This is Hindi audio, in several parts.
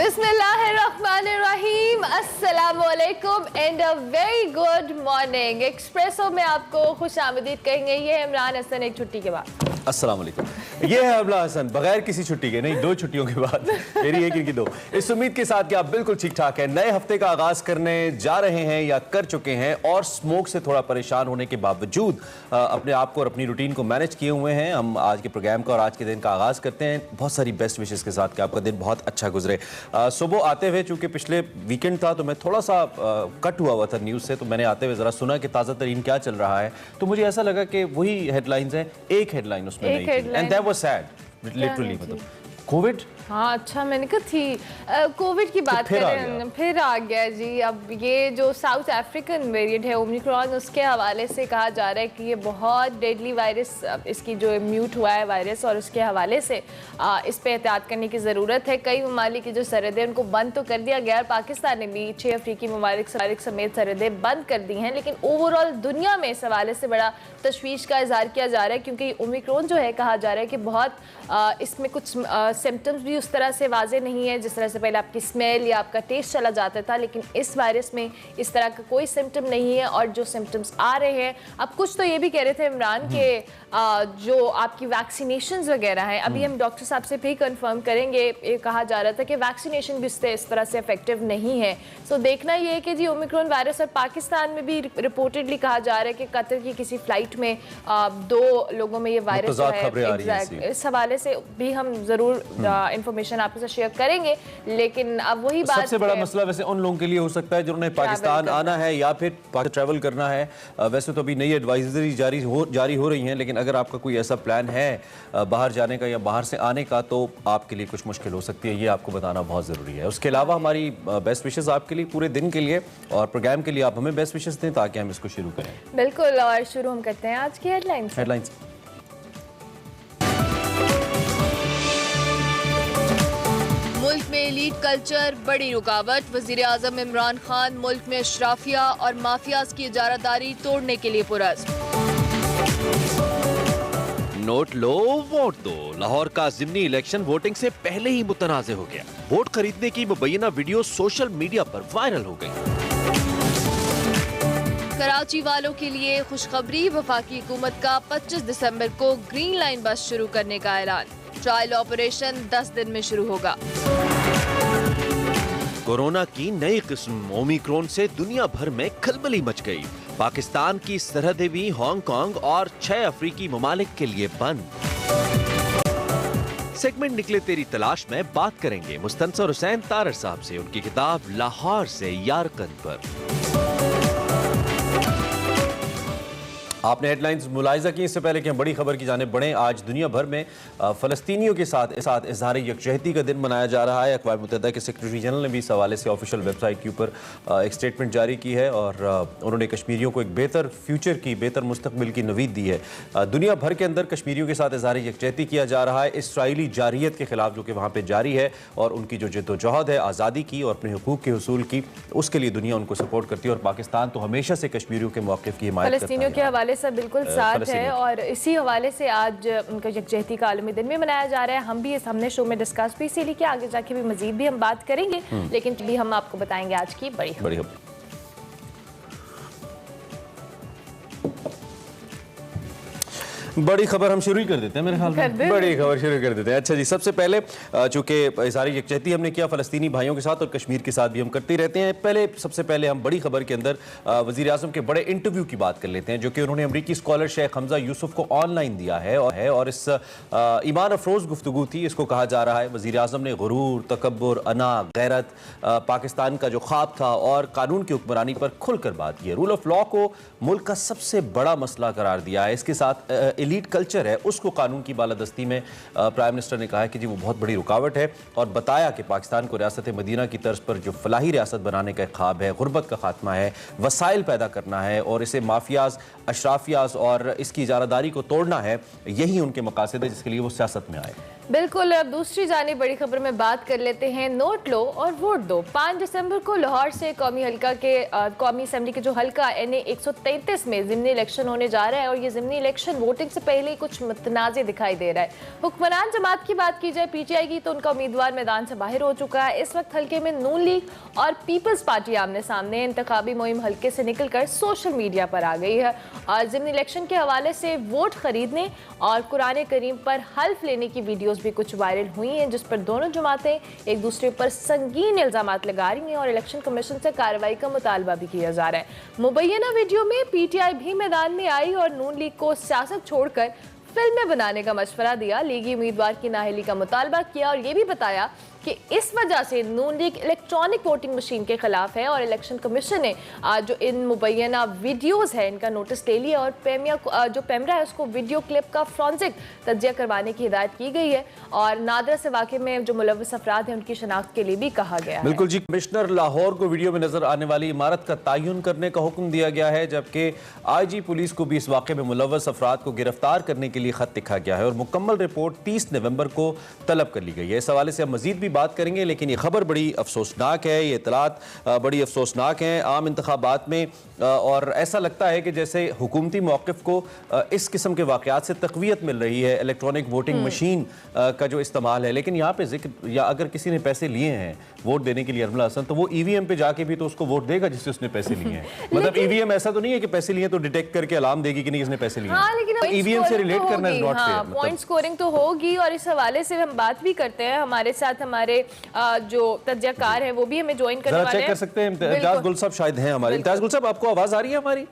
बिस्मिल्लाहिर्रहमानिर्रहीम, अस्सलामुअलैकुम and a very good morning. Espresso में आपको खुश आमदीद कहेंगे। ये है इमरान हसन एक छुट्टी के बाद। अस्सलाम वालेकुम। ये है अबला हसन बगैर किसी छुट्टी के, नहीं 2 छुट्टियों के बाद, मेरी एक इनकी 2। इस उम्मीद के साथ कि आप बिल्कुल ठीक ठाक हैं, नए हफ्ते का आगाज करने जा रहे हैं या कर चुके हैं और स्मोक से थोड़ा परेशान होने के बावजूद अपने आप को और अपनी रूटीन को मैनेज किए हुए हैं। हम आज के प्रोग्राम का और आज के दिन का आगाज करते हैं बहुत सारी बेस्ट विशेस के साथ कि आपका दिन बहुत अच्छा गुजरे। सुबह आते हुए चूंकि पिछले वीकेंड था तो मैं थोड़ा सा कट हुआ था न्यूज़ से, तो मैंने आते हुए ज़रा सुना कि ताज़ा तरीन क्या चल रहा है, तो मुझे ऐसा लगा कि वही हेडलाइंस हैं, एक हेडलाइन उसमें नहीं थी and that was sad literally. मतलब कोविड, हाँ अच्छा मैंने कहा थी कोविड की बात करें, फिर आ गया जी। अब ये जो साउथ अफ्रीकन वेरिएंट है ओमिक्रॉन, उसके हवाले से कहा जा रहा है कि ये बहुत डेडली वायरस, इसकी जो म्यूट हुआ है वायरस, और उसके हवाले से इस पे एहतियात करने की ज़रूरत है। कई ममालिक की जो सरहदें उनको बंद तो कर दिया गया है, पाकिस्तान ने भी 6 अफ्रीकी ममालिक समेत सरहदें बंद कर दी हैं, लेकिन ओवरऑल दुनिया में इस हवाले से बड़ा तशवीश का इजहार किया जा रहा है, क्योंकि ओमिक्रॉन जो है कहा जा रहा है कि बहुत इसमें कुछ सिम्टम्स भी उस तरह से वाजे नहीं है जिस तरह से पहले आपकी स्मेल या आपका टेस्ट चला जाता था, लेकिन इस वायरस में इस तरह का कोई सिम्टम नहीं है। और जो सिम्टम्स आ रहे हैं, अब कुछ तो ये भी कह रहे थे इमरान के जो आपकी वैक्सीनेशंस वगैरह हैं, अभी हम डॉक्टर साहब से भी कंफर्म करेंगे, ये कहा जा रहा था कि वैक्सीनेशन भी इस तरह से इफेक्टिव नहीं है। सो देखना ये है कि जी ओमिक्रॉन वायरस, और पाकिस्तान में भी रिपोर्टेडली कहा जा रहा है कि कतर की किसी फ्लाइट में 2 लोगों में ये वायरस है। इस हवाले से भी हम जरूर इंफॉर्मेशन आपके साथ शेयर करेंगे, लेकिन अब वही बात, सबसे बड़ा मसला वैसे उन लोगों के लिए हो सकता है जिन्होंने पाकिस्तान आना है या फिर ट्रैवल करना है। वैसे तो अभी नई एडवाइजरी जारी हो रही हैं, लेकिन अगर आपका कोई ऐसा प्लान है बाहर जाने का या बाहर से आने का, तो आपके लिए कुछ मुश्किल हो सकती है, ये आपको बताना बहुत ज़रूरी है। उसके अलावा हमारी बेस्ट विशेस आपके लिए पूरे दिन के लिए और प्रोग्राम के लिए आप हमें बेस्ट विशेस दें ताकि हम इसको शुरू करें। बिल्कुल, और शुरू हम करते हैं आज की हेडलाइंस। मुल्क में एलीट कल्चर बड़ी रुकावट, वजीर आजम इमरान खान मुल्क में अशराफिया और माफियाज की इजारादारी तोड़ने के लिए पुरज़्म। नोट लो वोट दो, लाहौर का ज़िमनी इलेक्शन वोटिंग से पहले ही मुतनाज़े हो गया। वोट खरीदने की मुबैना वीडियो सोशल मीडिया पर वायरल हो गई। कराची वालों के लिए खुशखबरी, वफाकी हुकूमत का 25 दिसंबर को ग्रीन लाइन बस शुरू करने का ऐलान। ट्रायल ऑपरेशन 10 दिन में शुरू होगा। कोरोना की नई किस्म ओमिक्रॉन से दुनिया भर में खलबली मच गई। पाकिस्तान की सरहदें भी हांगकांग और 6 अफ्रीकी ममालिक के लिए बंद। सेगमेंट निकले तेरी तलाश में बात करेंगे मुस्तनसर हुसैन तारर साहब से उनकी किताब लाहौर से यारकंद पर। आपने हेडलाइंस मुलाहिजा की, इससे पहले कि हम बड़ी खबर की जाने बढ़ें, आज दुनिया भर में फ़लस्तीनियों के साथ इज़हार यकजहती का दिन मनाया जा रहा है। अक़वाम मुत्तहिदा के सेक्रेटरी जनरल ने भी इस हवाले से ऑफिशियल वेबसाइट के ऊपर एक स्टेटमेंट जारी की है और उन्होंने कश्मीरियों को एक बेहतर फ्यूचर की, बेहतर मुस्तकबिल की नवीद दी है। दुनिया भर के अंदर कश्मीरियों के साथ इज़हार यकजहती किया जा रहा है इसराइली जारियत के खिलाफ, जो कि वहाँ पर जारी है, और उनकी जो जद्दोजहद है आज़ादी की और अपने हुकूक के हुसूल की, उसके लिए दुनिया उनको सपोर्ट करती है। और पाकिस्तान तो हमेशा से कश्मीरियों के मौक़िफ़ की हिमायत करता है, सब बिल्कुल साथ है, और इसी हवाले से आज उनका यकजहती का आलमी दिन भी मनाया जा रहा है। हमने शो में डिस्कस भी इसीलिए कि आगे जाके भी मजीद भी हम बात करेंगे, लेकिन भी हम आपको बताएंगे आज की बड़ी खबर। बड़ी खबर हम शुरू ही कर देते हैं मेरे ख्याल में, बड़ी खबर शुरू कर देते हैं। अच्छा जी, सबसे पहले चूंकि इज़हार यकजहती हमने किया फ़लस्तीनी भाइयों के साथ और कश्मीर के साथ भी हम करते रहते हैं, सबसे पहले हम बड़ी खबर के अंदर वज़ीर आज़म के बड़े इंटरव्यू की बात कर लेते हैं, जो कि उन्होंने अमरीकी स्कॉलर शेख हमजा यूसुफ को ऑनलाइन दिया है और इस ईमान अफरोज़ गुफ्तगू थी। इसको कहा जा रहा है वज़ीर आज़म ने गुरूर, तकब्बुर, अना, गैरत, पाकिस्तान का जो ख्वाब था और कानून की हुक्मरानी पर खुलकर बात की है। रूल ऑफ लॉ को मुल्क का सबसे बड़ा मसला करार दिया है। इसके साथ एलीट कल्चर है उसको कानून की बालादस्ती में प्राइम मिनिस्टर ने कहा है कि जी वो बहुत बड़ी रुकावट है, और बताया कि पाकिस्तान को रियासत मदीना की तर्ज पर जो फलाही रियासत बनाने का ख्वाब है, गुर्बत का खात्मा है, वसाइल पैदा करना है और इसे माफियाज, अशराफियाज और इसकी इजारादारी को तोड़ना है, यही उनके मकासद है जिसके लिए वो सियासत में आए। बिल्कुल। अब दूसरी जानी बड़ी खबर में बात कर लेते हैं, नोट लो और वोट दो। 5 दिसंबर को लाहौर से कौमी असेंबली के जो हल्का NA 133 में ज़िमनी इलेक्शन होने जा रहा है और ये ज़िमनी इलेक्शन वोटिंग से पहले ही कुछ मुतनाज़ दिखाई दे रहा है। हुक्मरान जमात की बात की जाए PTI की, तो उनका उम्मीदवार मैदान से बाहर हो चुका है। इस वक्त हल्के में नून लीग और पीपल्स पार्टी आमने सामने। इंतखाबी मुहिम हल्के से निकल कर सोशल मीडिया पर आ गई है और ज़िमनी इलेक्शन के हवाले से वोट खरीदने और कुरान करीम पर हल्फ लेने की वीडियोस भी कुछ वायरल हुई हैं, जिस पर दोनों जमातें एक दूसरे पर संगीन इल्जामात लगा रही हैं और इलेक्शन कमीशन से कार्रवाई का मुतालबा भी किया जा रहा है। मुबैना वीडियो में PTI भी मैदान में आई और नून लीग को सियासत छोड़कर फिल्में बनाने का मशवरा दिया। लीगी उम्मीदवार की नाअहली का मुतालबा किया और ये भी बताया कि इस वजह से नून लीग इलेक्ट्रॉनिक वोटिंग मशीन के खिलाफ है और इलेक्शन कमीशन ने आज जो इन मुबैना वीडियोस है इनका नोटिस ले लिया और पैमरा है उसको वीडियो क्लिप का फॉरेंसिक तज्जिया करवाने की हिदायत की गई है और नादरा से वाक़े में जो मुलव्वस अफराद हैं उनकी शनाख्त के लिए भी कहा गया है। बिल्कुल जी, कमिश्नर लाहौर को वीडियो में नजर आने वाली इमारत का तयन करने का हुक्म दिया गया है, जबकि IG पुलिस को भी इस वाक़े में मुलव्वस अफराद को गिरफ्तार करने के लिए खत लिखा गया है और मुकम्मल रिपोर्ट 30 नवंबर को तलब कर ली गई है। इस हवाले से हम मजीद भी बात करेंगे, लेकिन ये खबर बड़ी अफसोसनाक है, ये इतलात बड़ी अफसोसनाक हैं। आम इंतखाबात में और ऐसा लगता है कि जैसे हुकूमती मौक़िफ़ को इस किस्म के वाक़यात से तक़वियत मिल रही है, इलेक्ट्रॉनिक वोटिंग मशीन का जो इस्तेमाल है। लेकिन यहाँ पे जिक्र या अगर किसी ने पैसे लिए हैं वोट देने के लिए अरमला हसन, तो वो EVM पे जाके भी तो उसको वोट देगा जिससे उसने पैसे लिए हैं। मतलब EVM ऐसा तो नहीं है कि पैसे लिए तो डिटेक्ट करके अलार्म देगी कि नहीं इसने पैसे लिए। हाँ, लेकिन EVM से रिलेट करना is not fair. Point scoring तो होगी और इस हवाले से हम बात भी करते हैं। हमारे साथ हमारे जो तज्जियाकार हैं वो भी हमें ज्वाइन करने वाले हैं। चेक कर सकते हैं, इम्तियाज गुल साहब शायद हैं हमारे। इम्तियाज गुल साहब, आपको आवाज आ रही है हमारी?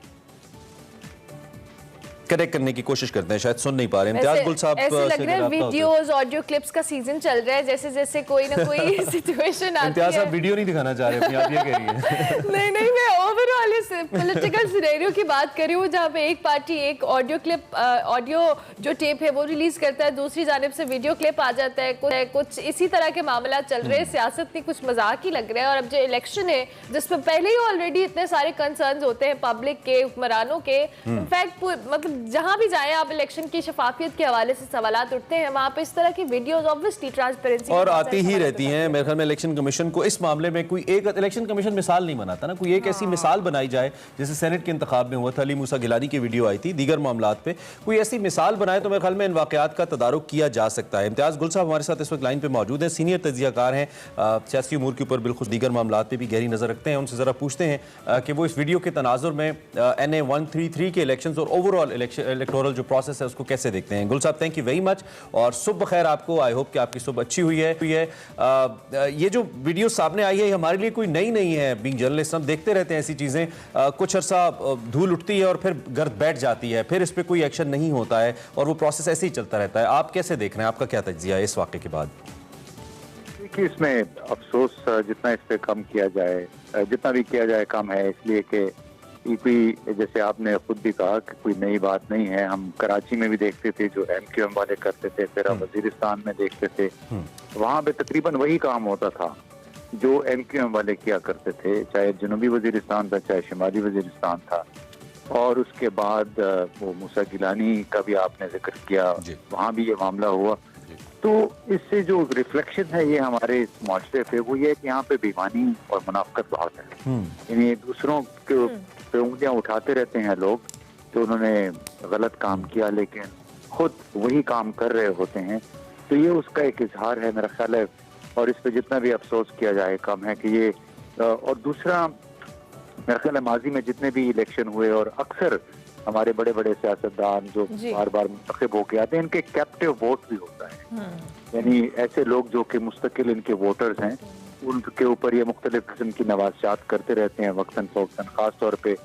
कनेक्ट करने की कोशिश करते हैं, शायद सुन नहीं पा रहे। इम्तियाज गुल साहब, ऐसे लग रहा है वीडियोस ऑडियो क्लिप्स का सीजन चल रहा है, जैसे जैसे कोई ना कोई सिचुएशन आती है। इम्तियाज साहब वीडियो नहीं दिखाना चाह रहे अपनी, आप ये कह रही हैं। नहीं, मैं ओवरऑल इस पॉलिटिकल सिनेरियो की बात कर रही हूँ, जहाँ पे एक पार्टी एक ऑडियो क्लिप ऑडियो जो टेप है वो रिलीज करता है, दूसरी जानिब से वीडियो क्लिप आ जाता है। कुछ इसी तरह के मामला चल रहे हैं। सियासत नहीं, कुछ मजाक ही लग रहा है। और अब जो इलेक्शन है जिसमें पहले ही ऑलरेडी इतने सारे कंसर्न्स होते हैं पब्लिक के, हुक्मरानों के, इनफैक्ट मतलब जहां भी जाए आप इलेक्शन की शफाफियत के हवाले से सवालात उठते हैं, वहां पे इस तरह की वीडियोस ऑब्वियसली ट्रांसपेरेंसी और आती ही रहती हैं। मेरे ख्याल में इलेक्शन कमीशन को इस मामले में कोई एक इलेक्शन कमीशन मिसाल नहीं बनाता ना, कोई एक ऐसी मिसाल बनाई जाए जैसे सेनेट के इंतखाब में हुआ था, अली मूसा गिलानी की वीडियो आई थी, दीगर मामलात पे कोई ऐसी मिसाल बनाए तो मेरे ख्याल में इन वाकयात का तदारुक किया जा सकता है। इम्तियाज गुल साहब हमारे साथ इस वक्त लाइन पे मौजूद हैं, सीनियर तज्जियाकार हैं, सियासी उमूर के ऊपर बिल्कुल दीगर मामलात पे भी गहरी नजर रखते हैं। उनसे जरा पूछते हैं कि वो इस वीडियो के तनाजुर में NA 133 के इलेक्शन और ओवरऑल इलेक्टोरल जो प्रोसेस है उसको कैसे देखते हैं। गुल साहब, थैंक यू वेरी मच और सुबह खैर आपको। आई होप कि आपकी सुबह अच्छी हुई है। ये जो वीडियो सामने आई है हमारे लिए कोई नई नहीं है। बीइंग जर्नलिस्ट हम देखते रहते हैं ऐसी चीज़ें, कुछ अर्सा धूल उठती है और फिर गर्द बैठ जाती है, फिर इस पर कोई एक्शन नहीं होता है और वो प्रोसेस ऐसे ही चलता रहता है। आप कैसे देख रहे हैं, आपका क्या तज्जिया है इस वाक़े के बाद? देखिए, इसमें अफसोस जितना इस पर कम किया जाए, जितना भी किया जाए कम है, इसलिए कि EP जैसे आपने खुद भी कहा कि कोई नई बात नहीं है। हम कराची में भी देखते थे जो MQM वाले करते थे, फिर हम वजीरिस्तान में देखते थे, वहाँ पे तकरीबन वही काम होता था जो MQM वाले किया करते थे, चाहे जनूबी वजीरिस्तान था चाहे शुमाली वजीरिस्तान था। और उसके बाद वो मूसा गिलानी का भी आपने जिक्र किया, वहाँ भी ये मामला हुआ। तो इससे जो रिफ्लेक्शन है ये हमारे इस माशरे पे, वो ये है कि यहाँ पे बेईमानी और मुनाफिकत बहुत है। यानी दूसरों के पे उंगलियां उठाते रहते हैं लोग, तो उन्होंने गलत काम किया लेकिन खुद वही काम कर रहे होते हैं। तो ये उसका एक इजहार है मेरा ख्याल है, और इस पे जितना भी अफसोस किया जाए कम है कि ये। और दूसरा मेरा ख्याल है माजी में जितने भी इलेक्शन हुए और अक्सर हमारे बड़े बड़े सियासतदान जो बार बार मुंतखब होके आते हैं, इनके कैप्टिव वोट भी होता है। यानी ऐसे लोग जो कि मुस्तकिल इनके वोटर्स हैं, उनके ऊपर ये मुख्तलिफ किस्म की नवाज़ात करते रहते हैं वक्तन फ़ौक्तन। खास तौर पे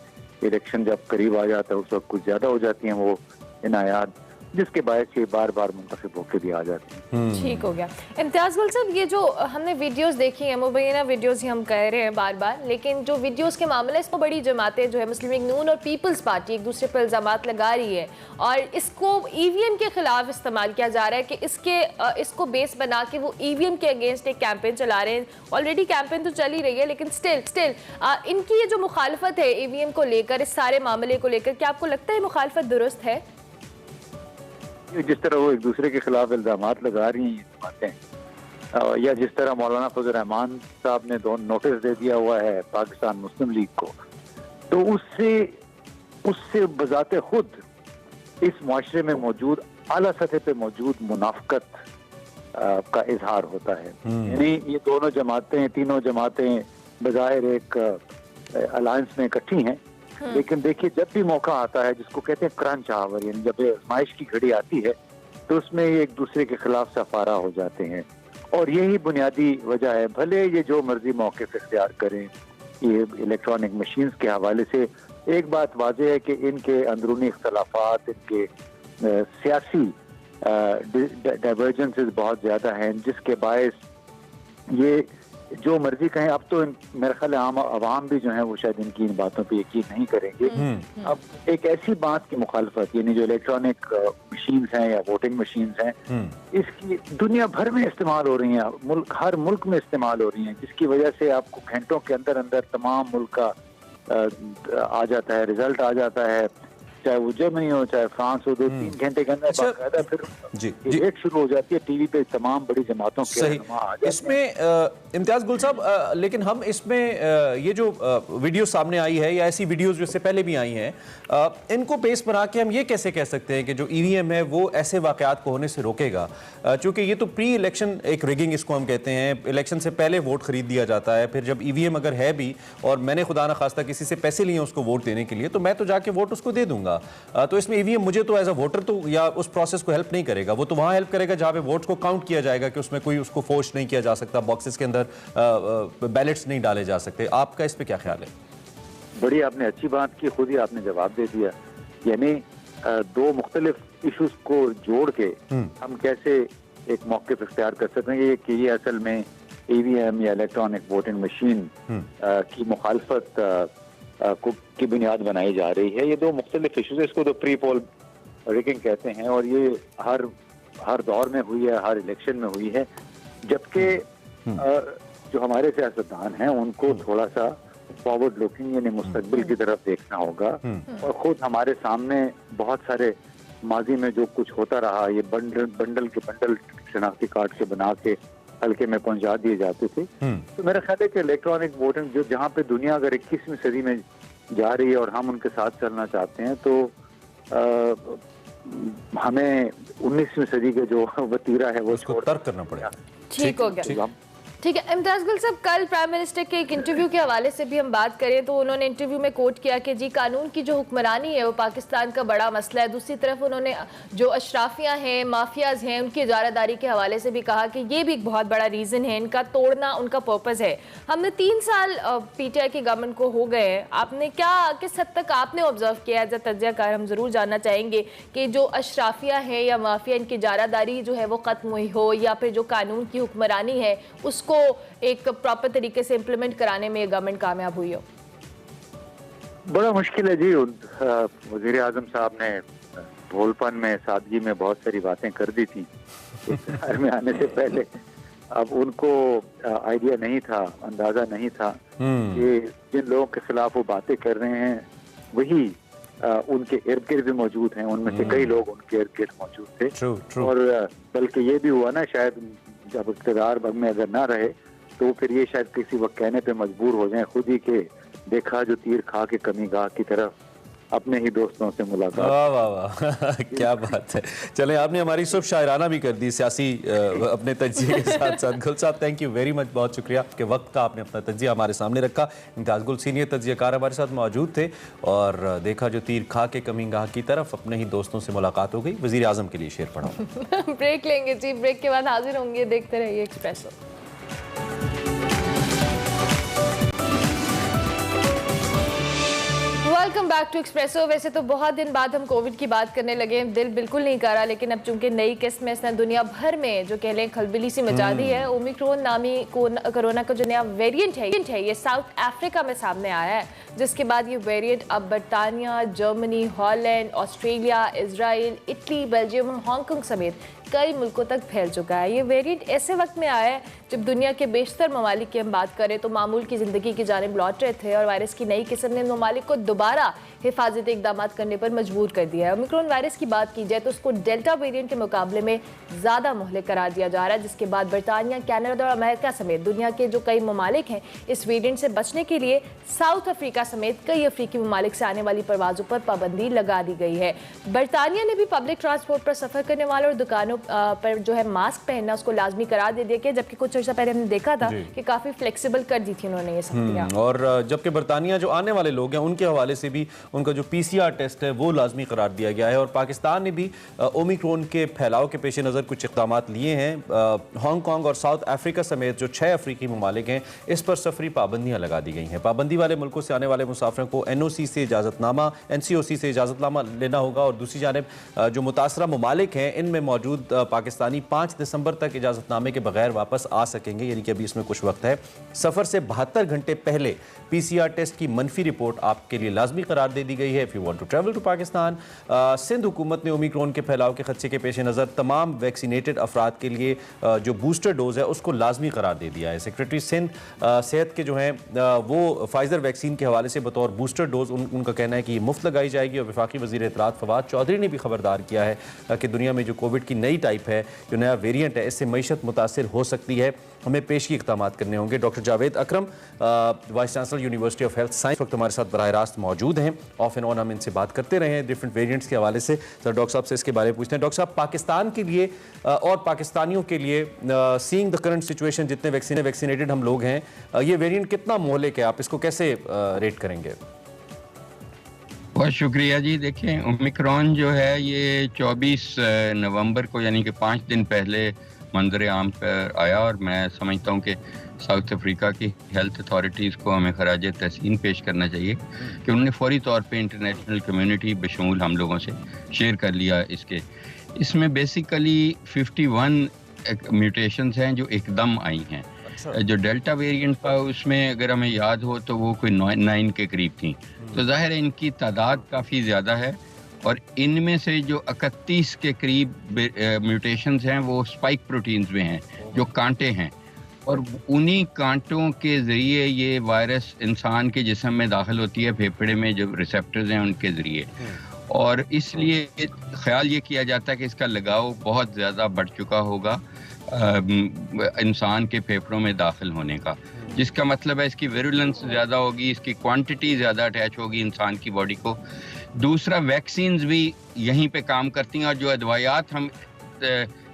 इलेक्शन जब करीब आ जाता है उस वक्त कुछ ज़्यादा हो जाती हैं वो इनायात, जिसके बायस ये बार बार मुंतखब होकर भी आ जाते हैं। ठीक हो गया। इम्तियाज गुल साहब, ये जो हमने वीडियोस देखी हैं, मुबैना वीडियोस ही हम कह रहे हैं बार बार, लेकिन जो वीडियोस के मामले इसको बड़ी जमातें जो है मुस्लिम लीग नून और पीपल्स पार्टी एक दूसरे पर इल्जामात लगा रही है और इसको EVM के खिलाफ इस्तेमाल किया जा रहा है कि इसको बेस बना के वो EVM के अगेंस्ट एक कैंपेन चला रहे हैं। ऑलरेडी कैंपेन तो चल ही रही है, लेकिन स्टिल इनकी ये जो मुखालफत है EVM को लेकर, इस सारे मामले को लेकर, क्या आपको लगता है मुखालफत दुरुस्त है? जिस तरह वो एक दूसरे के खिलाफ इल्जामात लगा रही हैं ये बातें, या जिस तरह मौलाना फजल रहमान साहब ने नोटिस दे दिया हुआ है पाकिस्तान मुस्लिम लीग को, तो उससे बजाते खुद इस मुआशरे में मौजूद आला सतह पे मौजूद मुनाफकत का इजहार होता है। यानी ये दोनों जमातें, तीनों जमातें बज़ाहिर एक अलायंस में इकट्ठी हैं, लेकिन देखिए जब भी मौका आता है जिसको कहते हैं क्रंच आवर, यानी जब आजमाइश की घड़ी आती है तो उसमें ये एक दूसरे के खिलाफ सफारा हो जाते हैं। और यही बुनियादी वजह है, भले ये जो मर्जी मौक़िफ़ इख्तियार करें ये इलेक्ट्रॉनिक मशीन्स के हवाले से, एक बात वाज़ेह है कि इनके अंदरूनी इख्तलाफात, इनके सियासी डाइवर्जेंसेस बहुत ज़्यादा हैं, जिसके बायस ये जो मर्जी कहें, अब तो मेरे ख्याल आम आवाम भी जो है वो शायद इनकी इन बातों पे यकीन नहीं करेंगे। अब एक ऐसी बात की मुखालफत, यानी जो इलेक्ट्रॉनिक मशीन्स हैं या वोटिंग मशीन्स हैं, इसकी दुनिया भर में इस्तेमाल हो रही हैं, हर मुल्क में इस्तेमाल हो रही हैं, जिसकी वजह से आपको घंटों के अंदर अंदर तमाम मुल्क का आ जाता है, रिजल्ट आ जाता है, चाहे वो जर्मनी हो चाहे फ्रांस हो, 2-3 घंटे के अंदर बाकायदा फिर डिबेट शुरू हो जाती है टीवी पे, तमाम बड़ी जमातों के रहनुमा आ जाते हैं। इसमें इम्तियाज गुल साहब, लेकिन हम इसमें ये जो वीडियो सामने आई है या ऐसी वीडियोस जो इससे पहले भी आई हैं, इनको बेस बना के हम ये कैसे कह सकते हैं कि जो ईवीएम है वो ऐसे वाकयात को होने से रोकेगा? चूंकि ये तो प्री इलेक्शन एक रिगिंग इसको हम कहते हैं, इलेक्शन से पहले वोट खरीद दिया जाता है, फिर जब ईवीएम अगर है भी और मैंने खुदा ना खास्ता किसी से पैसे लिए उसको वोट देने के लिए, तो मैं तो जाके वोट उसको दे दूंगा। तो इसमें ईवीएम मुझे तो एज अ वोटर तो या उस प्रोसेस को हेल्प नहीं करेगा, वो तो वहां हेल्प करेगा जहां पे वोट्स को काउंट किया जाएगा कि उसमें कोई उसको फोर्स नहीं किया जा सकता, बॉक्सेस के अंदर बैलेट्स नहीं डाले जा सकते। आपका इस पे क्या ख्याल है? बड़ी आपने अच्छी बात की, खुद ही आपने जवाब दे दिया। यानी दो मुख्तलिफ इशूज को जोड़ के हम कैसे एक मौक़िफ़ इख्तियार कर सकेंगे कि ये असल में ईवीएम या इलेक्ट्रॉनिक वोटिंग मशीन की मुखालफत की बुनियाद बनाई जा रही है। ये दो मुख्तलिफ इशूज, इसको तो प्री पोल रिगिंग कहते हैं, और ये हर दौर में हुई है, हर इलेक्शन में हुई है। जबकि जो हमारे सियासतदान हैं उनको थोड़ा सा फॉरवर्ड लुकिंग यानी मुस्तकबिल की तरफ देखना होगा, और खुद हमारे सामने बहुत सारे माजी में जो कुछ होता रहा, ये बंडल के बंडल शनाख्ती कार्ड के बना के हल्के में पहुंचा दिए जाते थे। तो मेरा ख्याल है कि इलेक्ट्रॉनिक वोटिंग जो जहाँ पे दुनिया अगर 21वीं सदी में जा रही है और हम उनके साथ चलना चाहते हैं, तो हमें 19वीं सदी के जो वतीरा है वो उसको तर्क करना पड़ेगा। ठीक हो गया, ठीक है। इम्तियाज गुल साहब, कल प्राइम मिनिस्टर के एक इंटरव्यू के हवाले से भी हम बात करें तो उन्होंने इंटरव्यू में कोट किया कि जी कानून की जो हुक्मरानी है वो पाकिस्तान का बड़ा मसला है। दूसरी तरफ उन्होंने जो अशराफियाँ हैं, माफियाज हैं, उनकी इजारादारी के हवाले से भी कहा कि ये भी एक बहुत बड़ा रीज़न है, इनका तोड़ना उनका पर्पज़ है। हमने 3 साल पीटीआई की गवर्नमेंट को हो गए हैं, आपने क्या किस हद तक आपने ऑब्जर्व किया एज अ तज्ज़ियाकार? हम ज़रूर जानना चाहेंगे कि जो अशराफियाँ हैं या माफिया, इनकी इजारादारी जो है वो ख़त्म हुई हो, या फिर जो कानून की हुक्मरानी है उसको एक प्रॉपर तरीके से इम्प्लीमेंट कराने में गवर्नमेंट कामयाब हुई हो? बड़ा मुश्किल है जी। वज़ीर आज़म साहब ने भोलपन में, सादगी में बहुत सारी बातें कर दी थी इख्तियार में आने से पहले। अब उनको आइडिया नहीं था, अंदाजा नहीं था कि जिन लोगों के खिलाफ वो बातें कर रहे हैं वही उनके इर्द गिर्द भी मौजूद हैं, उनमें से कई लोग उनके इर्द गिर्द मौजूद थे। और बल्कि ये भी हुआ ना, शायद जब इक़्तिदार में अगर ना रहे तो फिर ये शायद किसी वक्त कहने पे मजबूर हो जाए खुद ही के देखा जो तीर खा के कमी गाह की तरफ अपने ही दोस्तों से मुलाकात। वाह वाह वाह क्या बात है। चलें, आपने हमारी सब शायराना भी कर दी सियासी अपने तज्जिए के साथ साथ। गुल साहब, थैंक यू वेरी मच, बहुत शुक्रिया कि वक्त का आपने अपना तज्जिया हमारे सामने रखा। इम्तियाज गुल सीनियर तज्जियाकार हमारे साथ मौजूद थे, और देखा जो तीर खा के कमी गाह की तरफ अपने ही दोस्तों से मुलाकात हो गई। वज़ीर आज़म के लिए शेर पढ़ा। ब्रेक लेंगे जी, ब्रेक के बाद हाजिर होंगे। देखते रहिए Expresso. Welcome back to Expresso. वैसे तो बहुत दिन बाद हम कोविड की बात करने लगे, दिल बिल्कुल नहीं कर रहा, लेकिन अब चूंकि नई किस्म इसने दुनिया भर में जो कह लें खलबली सी मचा दी है। ओमिक्रॉन नामी कोरोना का जो नया वेरिएंट है ये साउथ अफ्रीका में सामने आया है, जिसके बाद ये वेरिएंट अब बरतानिया, Germany, Holland, Australia, Israel, Italy, Belgium, Hong Kong समेत कई मुल्कों तक फैल चुका है। ये वेरिएंट ऐसे वक्त में आया है जब दुनिया के बेशतर ममालिक की हम बात करें तो मामूल की ज़िंदगी की जानिब लौट रहे थे और वायरस की नई किस्म ने ममालिक को दोबारा हिफाजती इकदाम करने पर मजबूर कर दिया है। ओमिक्रॉन वायरस की बात की जाए तो उसको डेल्टा वेरिएंट के मुकाबले में ज़्यादा मुहलिक करार दिया जा रहा है, जिसके बाद बरतानिया, कनाडा और अमेरिका समेत दुनिया के जो कई ममालिक हैं इस वेरिएंट से बचने के लिए साउथ अफ्रीका समेत कई अफ्रीकी ममालिक से आने वाली परवाज़ों पर पाबंदी लगा दी गई है। बरतानिया ने भी पब्लिक ट्रांसपोर्ट पर सफ़र करने वाले और दुकानों पर जो है मास्क पहनना उसको लाजमी करार दे दिया गया, जबकि कुछ अर्सा पहले हमने देखा था कि काफ़ी फ्लेक्सिबल कर दी थी उन्होंने ये सख्तियां। और जबकि बरतानिया जो आने वाले लोग हैं उनके हवाले से भी उनका जो PCR टेस्ट है वो लाजमी करार दिया गया है। और पाकिस्तान ने भी ओमिक्रॉन के फैलाव के पेश नज़र कुछ इक़दाम लिए हैं। हांगकॉन्ग और साउथ अफ्रीका समेत जो 6 अफ्रीकी ममालिक हैं इस पर सफरी पाबंदियाँ लगा दी गई हैं। पाबंदी वाले मुल्कों से आने वाले मुसाफिरों को NOC से इजाज़तनामा, NCOC से इजाज़तनामा लेना होगा। और दूसरी जानिब जो मुतासरा ममालिक हैं इनमें मौजूद पाकिस्तानी 5 दिसंबर तक इजाज़तनामे के बगैर वापस आ सकेंगे, यानी कि अभी इसमें कुछ वक्त है। सफ़र से 72 घंटे पहले PCR टेस्ट की मनफी रिपोर्ट आपके लिए लाजमी करार दे दी गई है। If you want to travel to Pakistan. Sindh हुकूमत ने ओमिक्रॉन के फैलाव के खदशे के पेश नज़र तमाम वैक्सीनेटेड अफराद के लिए जो बूस्टर डोज है उसको लाजमी करार दे दिया है। सेक्रेटरी सिंध सेहत के जो हैं वो फाइजर वैक्सीन के हवाले से बतौर बूस्टर डोज उनका कहना है कि मुफ्त लगाई जाएगी। और वफाकी वज़ीर इत्तलात फवाद चौधरी ने भी खबरदार किया है कि दुनिया में जो कोविड की नई टाइप है, जो नया वेरिएंट है, इससे मईशत मुतासिर हो सकती है, हमें पेशी इक़दाम करने होंगे। Doctor Javed Akram vice chancellor university of health science वक्त हमारे साथ बराह रास्त मौजूद हैं। ऑफ एंड ऑन हम इनसे बात करते रहे हैं डिफरेंट वेरिएंट्स के हवाले से। सर डॉक्टर साहब से इसके बारे में पूछते हैं। डॉक्टर साहब, पाकिस्तान के लिए और पाकिस्तानियों के लिए सीइंग द करंट सिचुएशन, जितने वैक्सीनेटेड हम लोग हैं, ये वेरिएंट कितना मोहलिक है, आप इसको कैसे रेट करेंगे? बहुत शुक्रिया जी। देखें, ओमिक्रॉन जो है ये 24 नवंबर को यानी कि 5 दिन पहले मंजर आम पर आया और मैं समझता हूँ कि साउथ अफ्रीका की हेल्थ अथॉरिटीज़ को हमें खराज तहसीन पेश करना चाहिए कि उन्होंने फौरी तौर पे इंटरनेशनल कम्युनिटी बशमूल हम लोगों से शेयर कर लिया। इसमें बेसिकली 51 म्यूटेशंस हैं जो एकदम आई हैं। जो डेल्टा वेरिएंट था उसमें अगर हमें याद हो तो वो कोई 9 के करीब थी, तो जाहिर है इनकी तादाद काफ़ी ज़्यादा है। और इनमें से जो 31 के करीब म्यूटेशंस हैं वो स्पाइक प्रोटीन्स में हैं, जो कांटे हैं, और उन्हीं कांटों के ज़रिए ये वायरस इंसान के जिस्म में दाखिल होती है, फेफड़े में जो रिसेप्टर्स हैं उनके ज़रिए। और इसलिए ख्याल ये किया जाता है कि इसका लगाव बहुत ज़्यादा बढ़ चुका होगा इंसान के फेफड़ों में दाखिल होने का, जिसका मतलब है इसकी विरुलेंस ज़्यादा होगी, इसकी क्वांटिटी ज़्यादा अटैच होगी इंसान की बॉडी को। दूसरा, वैक्सीन्स भी यहीं पे काम करती हैं और जो अदवायात हम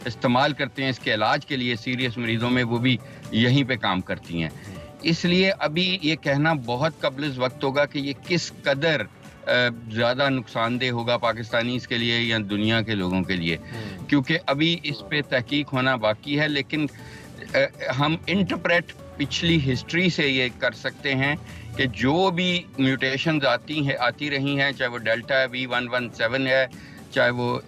इस्तेमाल करते हैं इसके इलाज के लिए सीरियस मरीज़ों में, वो भी यहीं पे काम करती हैं। इसलिए अभी ये कहना बहुत कबल वक्त होगा कि ये किस कदर ज़्यादा नुकसानदेह होगा पाकिस्तानीज़ के लिए या दुनिया के लोगों के लिए, क्योंकि अभी इस पे तहकीक होना बाकी है। लेकिन हम इंटरप्रेट पिछली हिस्ट्री से ये कर सकते हैं कि जो भी म्यूटेशंस आती रही हैं, चाहे वो डेल्टा V117 है, चाहे वो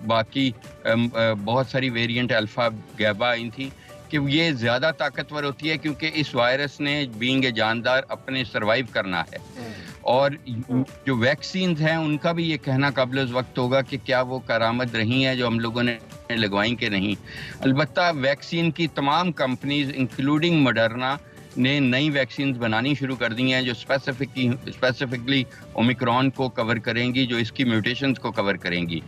बाकी बहुत सारी वेरिएंट अल्फ़ा गैबा आई थी, कि ये ज़्यादा ताकतवर होती है क्योंकि इस वायरस ने बीइंग जानदार अपने सर्वाइव करना है। और जो वैक्सीन्स हैं उनका भी ये कहना काबिल वक्त होगा कि क्या वो करामद रही हैं जो हम लोगों ने लगवाई कि नहीं। अलबत्ता वैक्सीन की तमाम कंपनीज इंक्लूडिंग मॉडर्ना ने नई वैक्सीन्स बनानी शुरू कर दी हैं जो स्पेसिफिकली ओमिक्रॉन को कवर करेंगी, जो इसकी म्यूटेशंस को कवर करेंगी।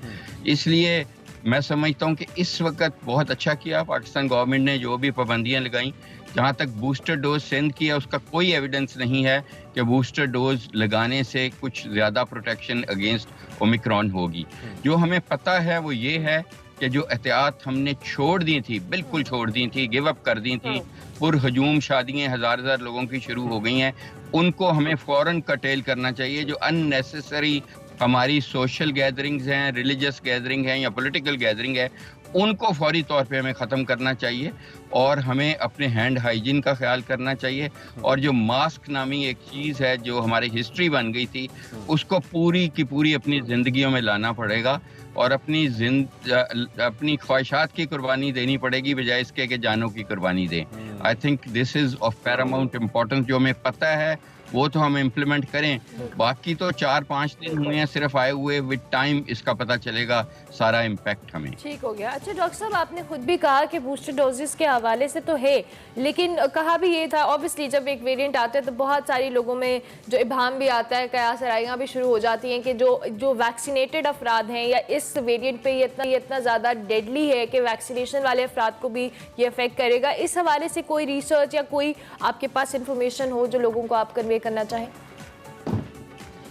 इसलिए मैं समझता हूँ कि इस वक्त बहुत अच्छा किया पाकिस्तान गवर्नमेंट ने जो भी पाबंदियाँ लगाई। जहाँ तक बूस्टर डोज सिंध की है उसका कोई एविडेंस नहीं है कि बूस्टर डोज लगाने से कुछ ज़्यादा प्रोटेक्शन अगेंस्ट ओमिक्रॉन होगी। जो हमें पता है वो ये है कि जो एहतियात हमने छोड़ दी थी, बिल्कुल छोड़ दी थी, गिव अप कर दी थी, पुरहजूम शादियाँ हज़ार लोगों की शुरू हो गई हैं, उनको हमें फ़ौरन कटेल करना चाहिए। जो अननेसेसरी हमारी सोशल गैदरिंग्स हैं, रिलीजियस गैदरिंग हैं या पॉलिटिकल गैदरिंग है, उनको फौरी तौर पे हमें ख़त्म करना चाहिए और हमें अपने हैंड हाइजीन का ख्याल करना चाहिए। और जो मास्क नामी एक चीज़ है जो हमारी हिस्ट्री बन गई थी, उसको पूरी की पूरी अपनी ज़िंदगियों में लाना पड़ेगा और अपनी ख्वाहिशात की कुर्बानी देनी पड़ेगी बजाय इसके कि जानों की कुर्बानी दें। आई think this is of Paramount importance. जो हमें पता है वो तो हम इम्प्लीमेंट करें, बाकी तो 4-5 दिन हुए हैं सिर्फ आए हुए, विद टाइम इसका पता चलेगा सारा इम्पैक्ट हमें। ठीक हो गया। अच्छा डॉक्टर साहब, आपने खुद भी कहा कि बूस्टर डोजेस के हवाले से तो है, लेकिन कहा भी ये था ऑब्वियसली जब एक वेरिएंट आता है तो बहुत सारी लोगों में जो इबाम भी आता है, कयास आराइयाँ भी शुरू हो जाती हैं कि जो वैक्सीनेटेड अफराद हैं या इस वेरिएंट पे ये इतना ज़्यादा डेडली है कि वैक्सीनेशन वाले अफराद को भी ये अफेक्ट करेगा। इस हवाले से कोई रिसर्च या कोई आपके पास इंफॉर्मेशन हो जो लोगों को आप कन्वे करना चाहें?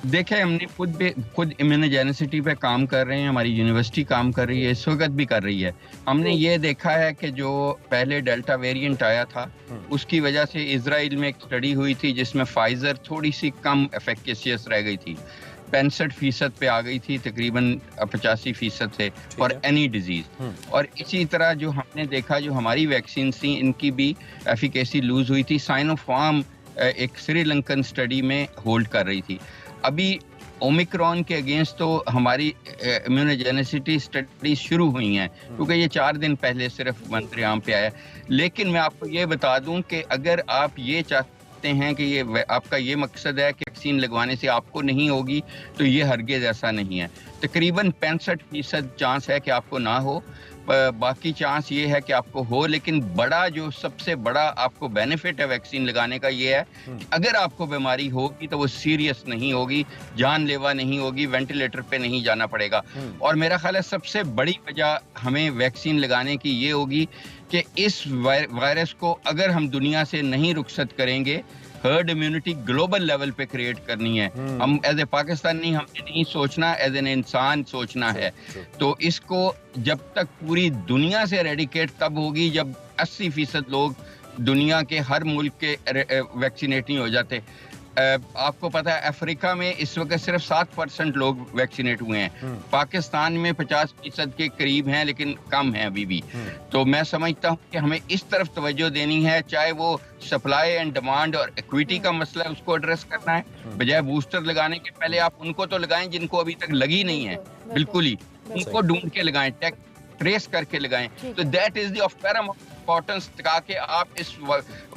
देखें, हमने खुद इम्यूनोजेनिसिटी पे काम कर रहे हैं, हमारी यूनिवर्सिटी काम कर रही है, इस वक्त भी कर रही है। हमने ये देखा है कि जो पहले डेल्टा वेरिएंट आया था उसकी वजह से इजराइल में एक स्टडी हुई थी जिसमें फाइजर थोड़ी सी कम एफिकेशियस रह गई थी, 65% पे आ गई थी तकरीबन 85% से फॉर एनी डिजीज। और इसी तरह जो हमने देखा जो हमारी वैक्सीन थी इनकी भी एफिकेसी लूज हुई थी। साइनोफार्म एक श्रीलंकन स्टडी में होल्ड कर रही थी। अभी ओमिक्रॉन के अगेंस्ट तो हमारी इम्यूनोजेनिसिटी स्टडी शुरू हुई हैं क्योंकि ये 4 दिन पहले सिर्फ मंत्रियाम पे आया। लेकिन मैं आपको ये बता दूं कि अगर आप ये चाहते हैं कि ये आपका ये मकसद है कि वैक्सीन लगवाने से आपको नहीं होगी, तो ये हरगिज़ ऐसा नहीं है। तकरीबन 65% चांस है कि आपको ना हो, बाकी चांस ये है कि आपको हो। लेकिन बड़ा जो सबसे बड़ा आपको बेनिफिट है वैक्सीन लगाने का ये है कि अगर आपको बीमारी होगी तो वो सीरियस नहीं होगी, जानलेवा नहीं होगी, वेंटिलेटर पे नहीं जाना पड़ेगा। और मेरा ख्याल है सबसे बड़ी वजह हमें वैक्सीन लगाने की ये होगी कि इस वायरस को अगर हम दुनिया से नहीं रुखसत करेंगे, हर्ड इम्यूनिटी ग्लोबल लेवल पे क्रिएट करनी है। हम एज ए पाकिस्तानी हमने नहीं सोचना, एज एन इंसान सोचना है। तो इसको जब तक पूरी दुनिया से रेडिकेट तब होगी जब 80% लोग दुनिया के हर मुल्क के वैक्सीनेट नहीं हो जाते। आपको पता है अफ्रीका में इस वक्त सिर्फ 7% लोग वैक्सीनेट हुए हैं, पाकिस्तान में 50% के करीब हैं लेकिन कम हैं अभी भी। तो मैं समझता हूँ कि हमें इस तरफ तवज्जो देनी है, चाहे वो सप्लाई एंड डिमांड और इक्विटी का मसला है उसको एड्रेस करना है, बजाय बूस्टर लगाने के पहले आप उनको तो लगाएं जिनको अभी तक लगी नहीं है, बिल्कुल ही उनको ढूंढ के लगाएं, ट्रेस करके लगाएं। तो that is the of Paramount importance, ताकि आप इस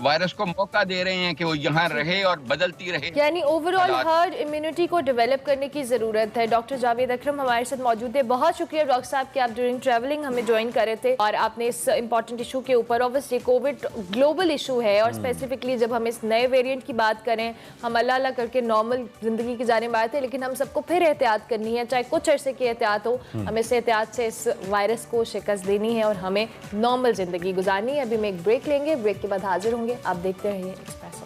वायरस को मौका दे रहे हैं कि वो यहाँ रहे और बदलती रहे। यानी ओवरऑल हर्ड इम्यूनिटी को डेवलप करने की ज़रूरत है। डॉक्टर जावेद अकरम हमारे साथ मौजूद है। बहुत शुक्रिया डॉक्टर साहब कि आप ड्यूरिंग ट्रैवलिंग हमें ज्वाइन कर रहे थे और आपने इस इंपॉर्टेंट इशू के ऊपर, ऑब्वियसली कोविड ग्लोबल इशू है और स्पेसिफिकली जब हम इस नए वेरिएंट की बात करें, हम अल्लाह अल्लाह करके नॉर्मल ज़िंदगी की जाने बात है, लेकिन हम सबको फिर एहतियात करनी है, चाहे कुछ अरसे की एहतियात हो, हमें इस एहतियात से इस वायरस को शिकस्त देनी है और हमें नॉर्मल ज़िंदगी गुजारनी है। अभी हम एक ब्रेक लेंगे, ब्रेक के बाद हाजिर होंगे। आप देखते रहिए Expresso.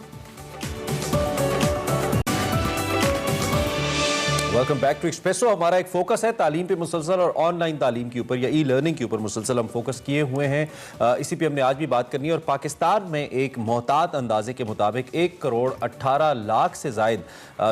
Welcome back to Expresso. हमारा एक फोकस है तालीम पे मुसलसल और ऑनलाइन तालीम के ऊपर या ई लर्निंग के ऊपर मुसलसल हम फोकस किए हुए हैं। इसी पे हमने आज भी बात करनी है। और पाकिस्तान में एक मोहतात अंदाजे के मुताबिक 1 करोड़ 18 लाख से ज़ायद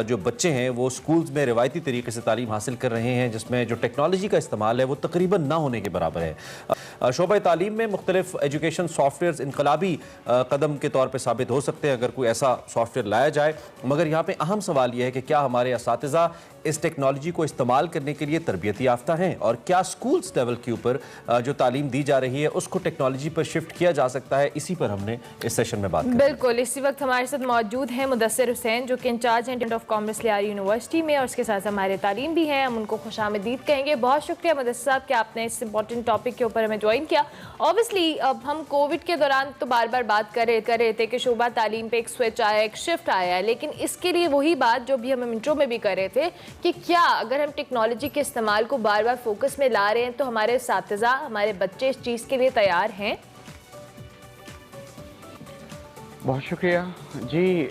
जो बच्चे हैं वो स्कूल्स में रिवायती तरीके से तालीम हासिल कर रहे हैं, जिसमें जो टेक्नोलॉजी का इस्तेमाल है वो तकरीबन ना होने के बराबर है। शोबा तालीम में मुख्तलिफ एजुकेशन सॉफ्टवेयर इनकलाबी कदम के तौर पर साबित हो सकते हैं अगर कोई ऐसा सॉफ्टवेयर लाया जाए, मगर यहाँ पर अहम सवाल यह है कि क्या हमारे असातिज़ा इस टेक्नोलॉजी को इस्तेमाल करने के लिए तरबियत याफ्ता हैं और क्या स्कूल्स लेवल के ऊपर जो तालीम दी जा रही है उसको टेक्नोलॉजी पर शिफ्ट किया जा सकता है। इसी पर हमने इस सेशन में बात की। बिल्कुल, इसी वक्त हमारे साथ मौजूद हैं मुदस्सिर हुसैन जो कि इंचार्ज हैं ऑफ कॉमर्स लियारी यूनिवर्सिटी में और उसके साथ हमारे तालीम भी हैं। हम उनको खुशामदीद कहेंगे। बहुत शुक्रिया मुदस्सिर साहब कि आपने इस इंपॉर्टेंट टॉपिक के ऊपर हमें ज्वाइन किया। ऑब्वियसली अब हम कोविड के दौरान तो बार बार बात कर रहे थे कि शोबा तालीम पे एक स्विच आया, एक शिफ्ट आया है, लेकिन इसके लिए वही बात जो भी हम इंट्रो में भी कर रहे थे कि क्या अगर हम टेक्नोलॉजी के इस्तेमाल को बार बार फोकस में ला रहे हैं तो हमारे साथिज़ा, हमारे बच्चे इस चीज़ के लिए तैयार हैं? बहुत शुक्रिया जी।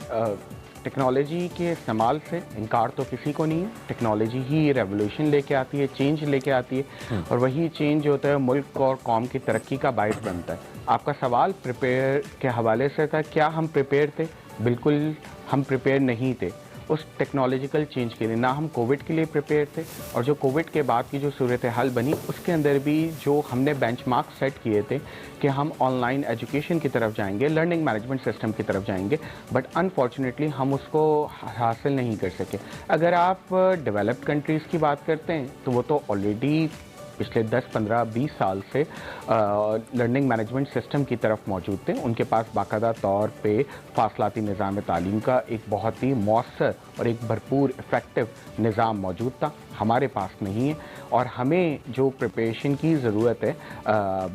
टेक्नोलॉजी के इस्तेमाल से इनकार तो किसी को नहीं है। टेक्नोलॉजी ही रेवोल्यूशन लेके आती है, चेंज लेके आती है और वही चेंज जो होता है मुल्क और कौम की तरक्की का बायस बनता है। आपका सवाल प्रिपेयर के हवाले से था, क्या हम प्रिपेयर थे? बिल्कुल हम प्रिपेयर नहीं थे उस टेक्नोलॉजिकल चेंज के लिए। ना हम कोविड के लिए प्रिपेयर थे और जो कोविड के बाद की जो सूरत हाल बनी उसके अंदर भी जो हमने बेंचमार्क सेट किए थे कि हम ऑनलाइन एजुकेशन की तरफ जाएंगे, लर्निंग मैनेजमेंट सिस्टम की तरफ जाएंगे, बट अनफॉर्चुनेटली हम उसको हासिल नहीं कर सके। अगर आप डेवलप्ड कंट्रीज़ की बात करते हैं तो वो तो ऑलरेडी पिछले 10, 15, 20 साल से लर्निंग मैनेजमेंट सिस्टम की तरफ मौजूद थे। उनके पास बाकायदा तौर पे फासलाती निज़ाम तालीम का एक बहुत ही मौसर और एक भरपूर इफ़ेक्टिव निज़ाम मौजूद था। हमारे पास नहीं है और हमें जो प्रिपरेशन की ज़रूरत है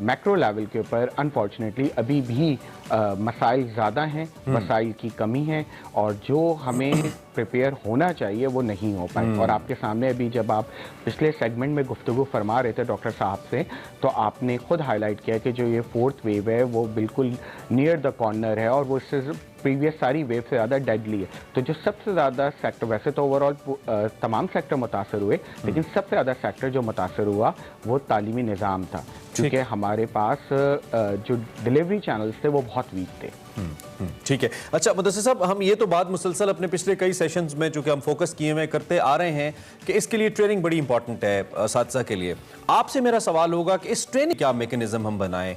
मैक्रो लेवल के ऊपर अनफॉर्चुनेटली अभी भी मसाइल ज़्यादा हैं, वसाइल की कमी है और जो हमें प्रिपेयर होना चाहिए वो नहीं हो पाए। और आपके सामने अभी जब आप पिछले सेगमेंट में गुफ्तगू फरमा रहे थे डॉक्टर साहब से, तो आपने खुद हाईलाइट किया कि जो ये 4th वेव है वो बिल्कुल नियर द कॉर्नर है और वो इससे प्रीवियस सारी वेव से ज़्यादा डेडली है। तो जो सबसे ज़्यादा सेक्टर, वैसे तो ओवरऑल तमाम सेक्टर मुतासर हुए, लेकिन सबसे ज़्यादा सेक्टर जो मुतासर हुआ वो तालीमी निज़ाम था, क्योंकि हमारे पास जो डिलीवरी चैनल्स थे वो बहुत वीक थे। ठीक है। अच्छा मुदस्सिर साहब, हम ये तो बात मुसलसल अपने पिछले कई सेशंस में जो कि हम फोकस किए हुए करते आ रहे हैं कि इसके लिए ट्रेनिंग बड़ी इंपॉर्टेंट है असातिज़ा के लिए। आपसे मेरा सवाल होगा कि इस ट्रेनिंग क्या मैकेनिज्म हम बनाएं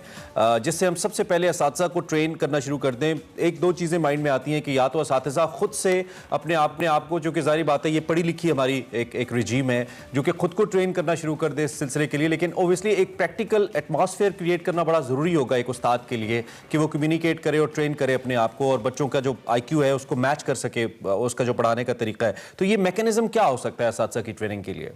जिससे हम सबसे पहले असातिज़ा को ट्रेन करना शुरू कर दें। एक दो चीज़ें माइंड में आती हैं कि या तो असातिज़ा खुद से अपने आप को, जो कि ज़ाहिर बात है ये पढ़ी लिखी हमारी एक रिजीम है जो कि खुद को ट्रेन करना शुरू कर दे इस सिलसिले के लिए, लेकिन ओबियसली एक प्रैक्टिकल एटमॉस्फेयर क्रिएट करना बड़ा ज़रूरी होगा एक उस्ताद के लिए कि वो कम्युनिकेट करे और ट्रेन करे अपने आप को और बच्चों का जो IQ है उसको मैच कर सके उसका जो पढ़ाने का तरीका है। तो ये मैकेनिज्म क्या हो सकता है असातिज़ा की ट्रेनिंग के लिए?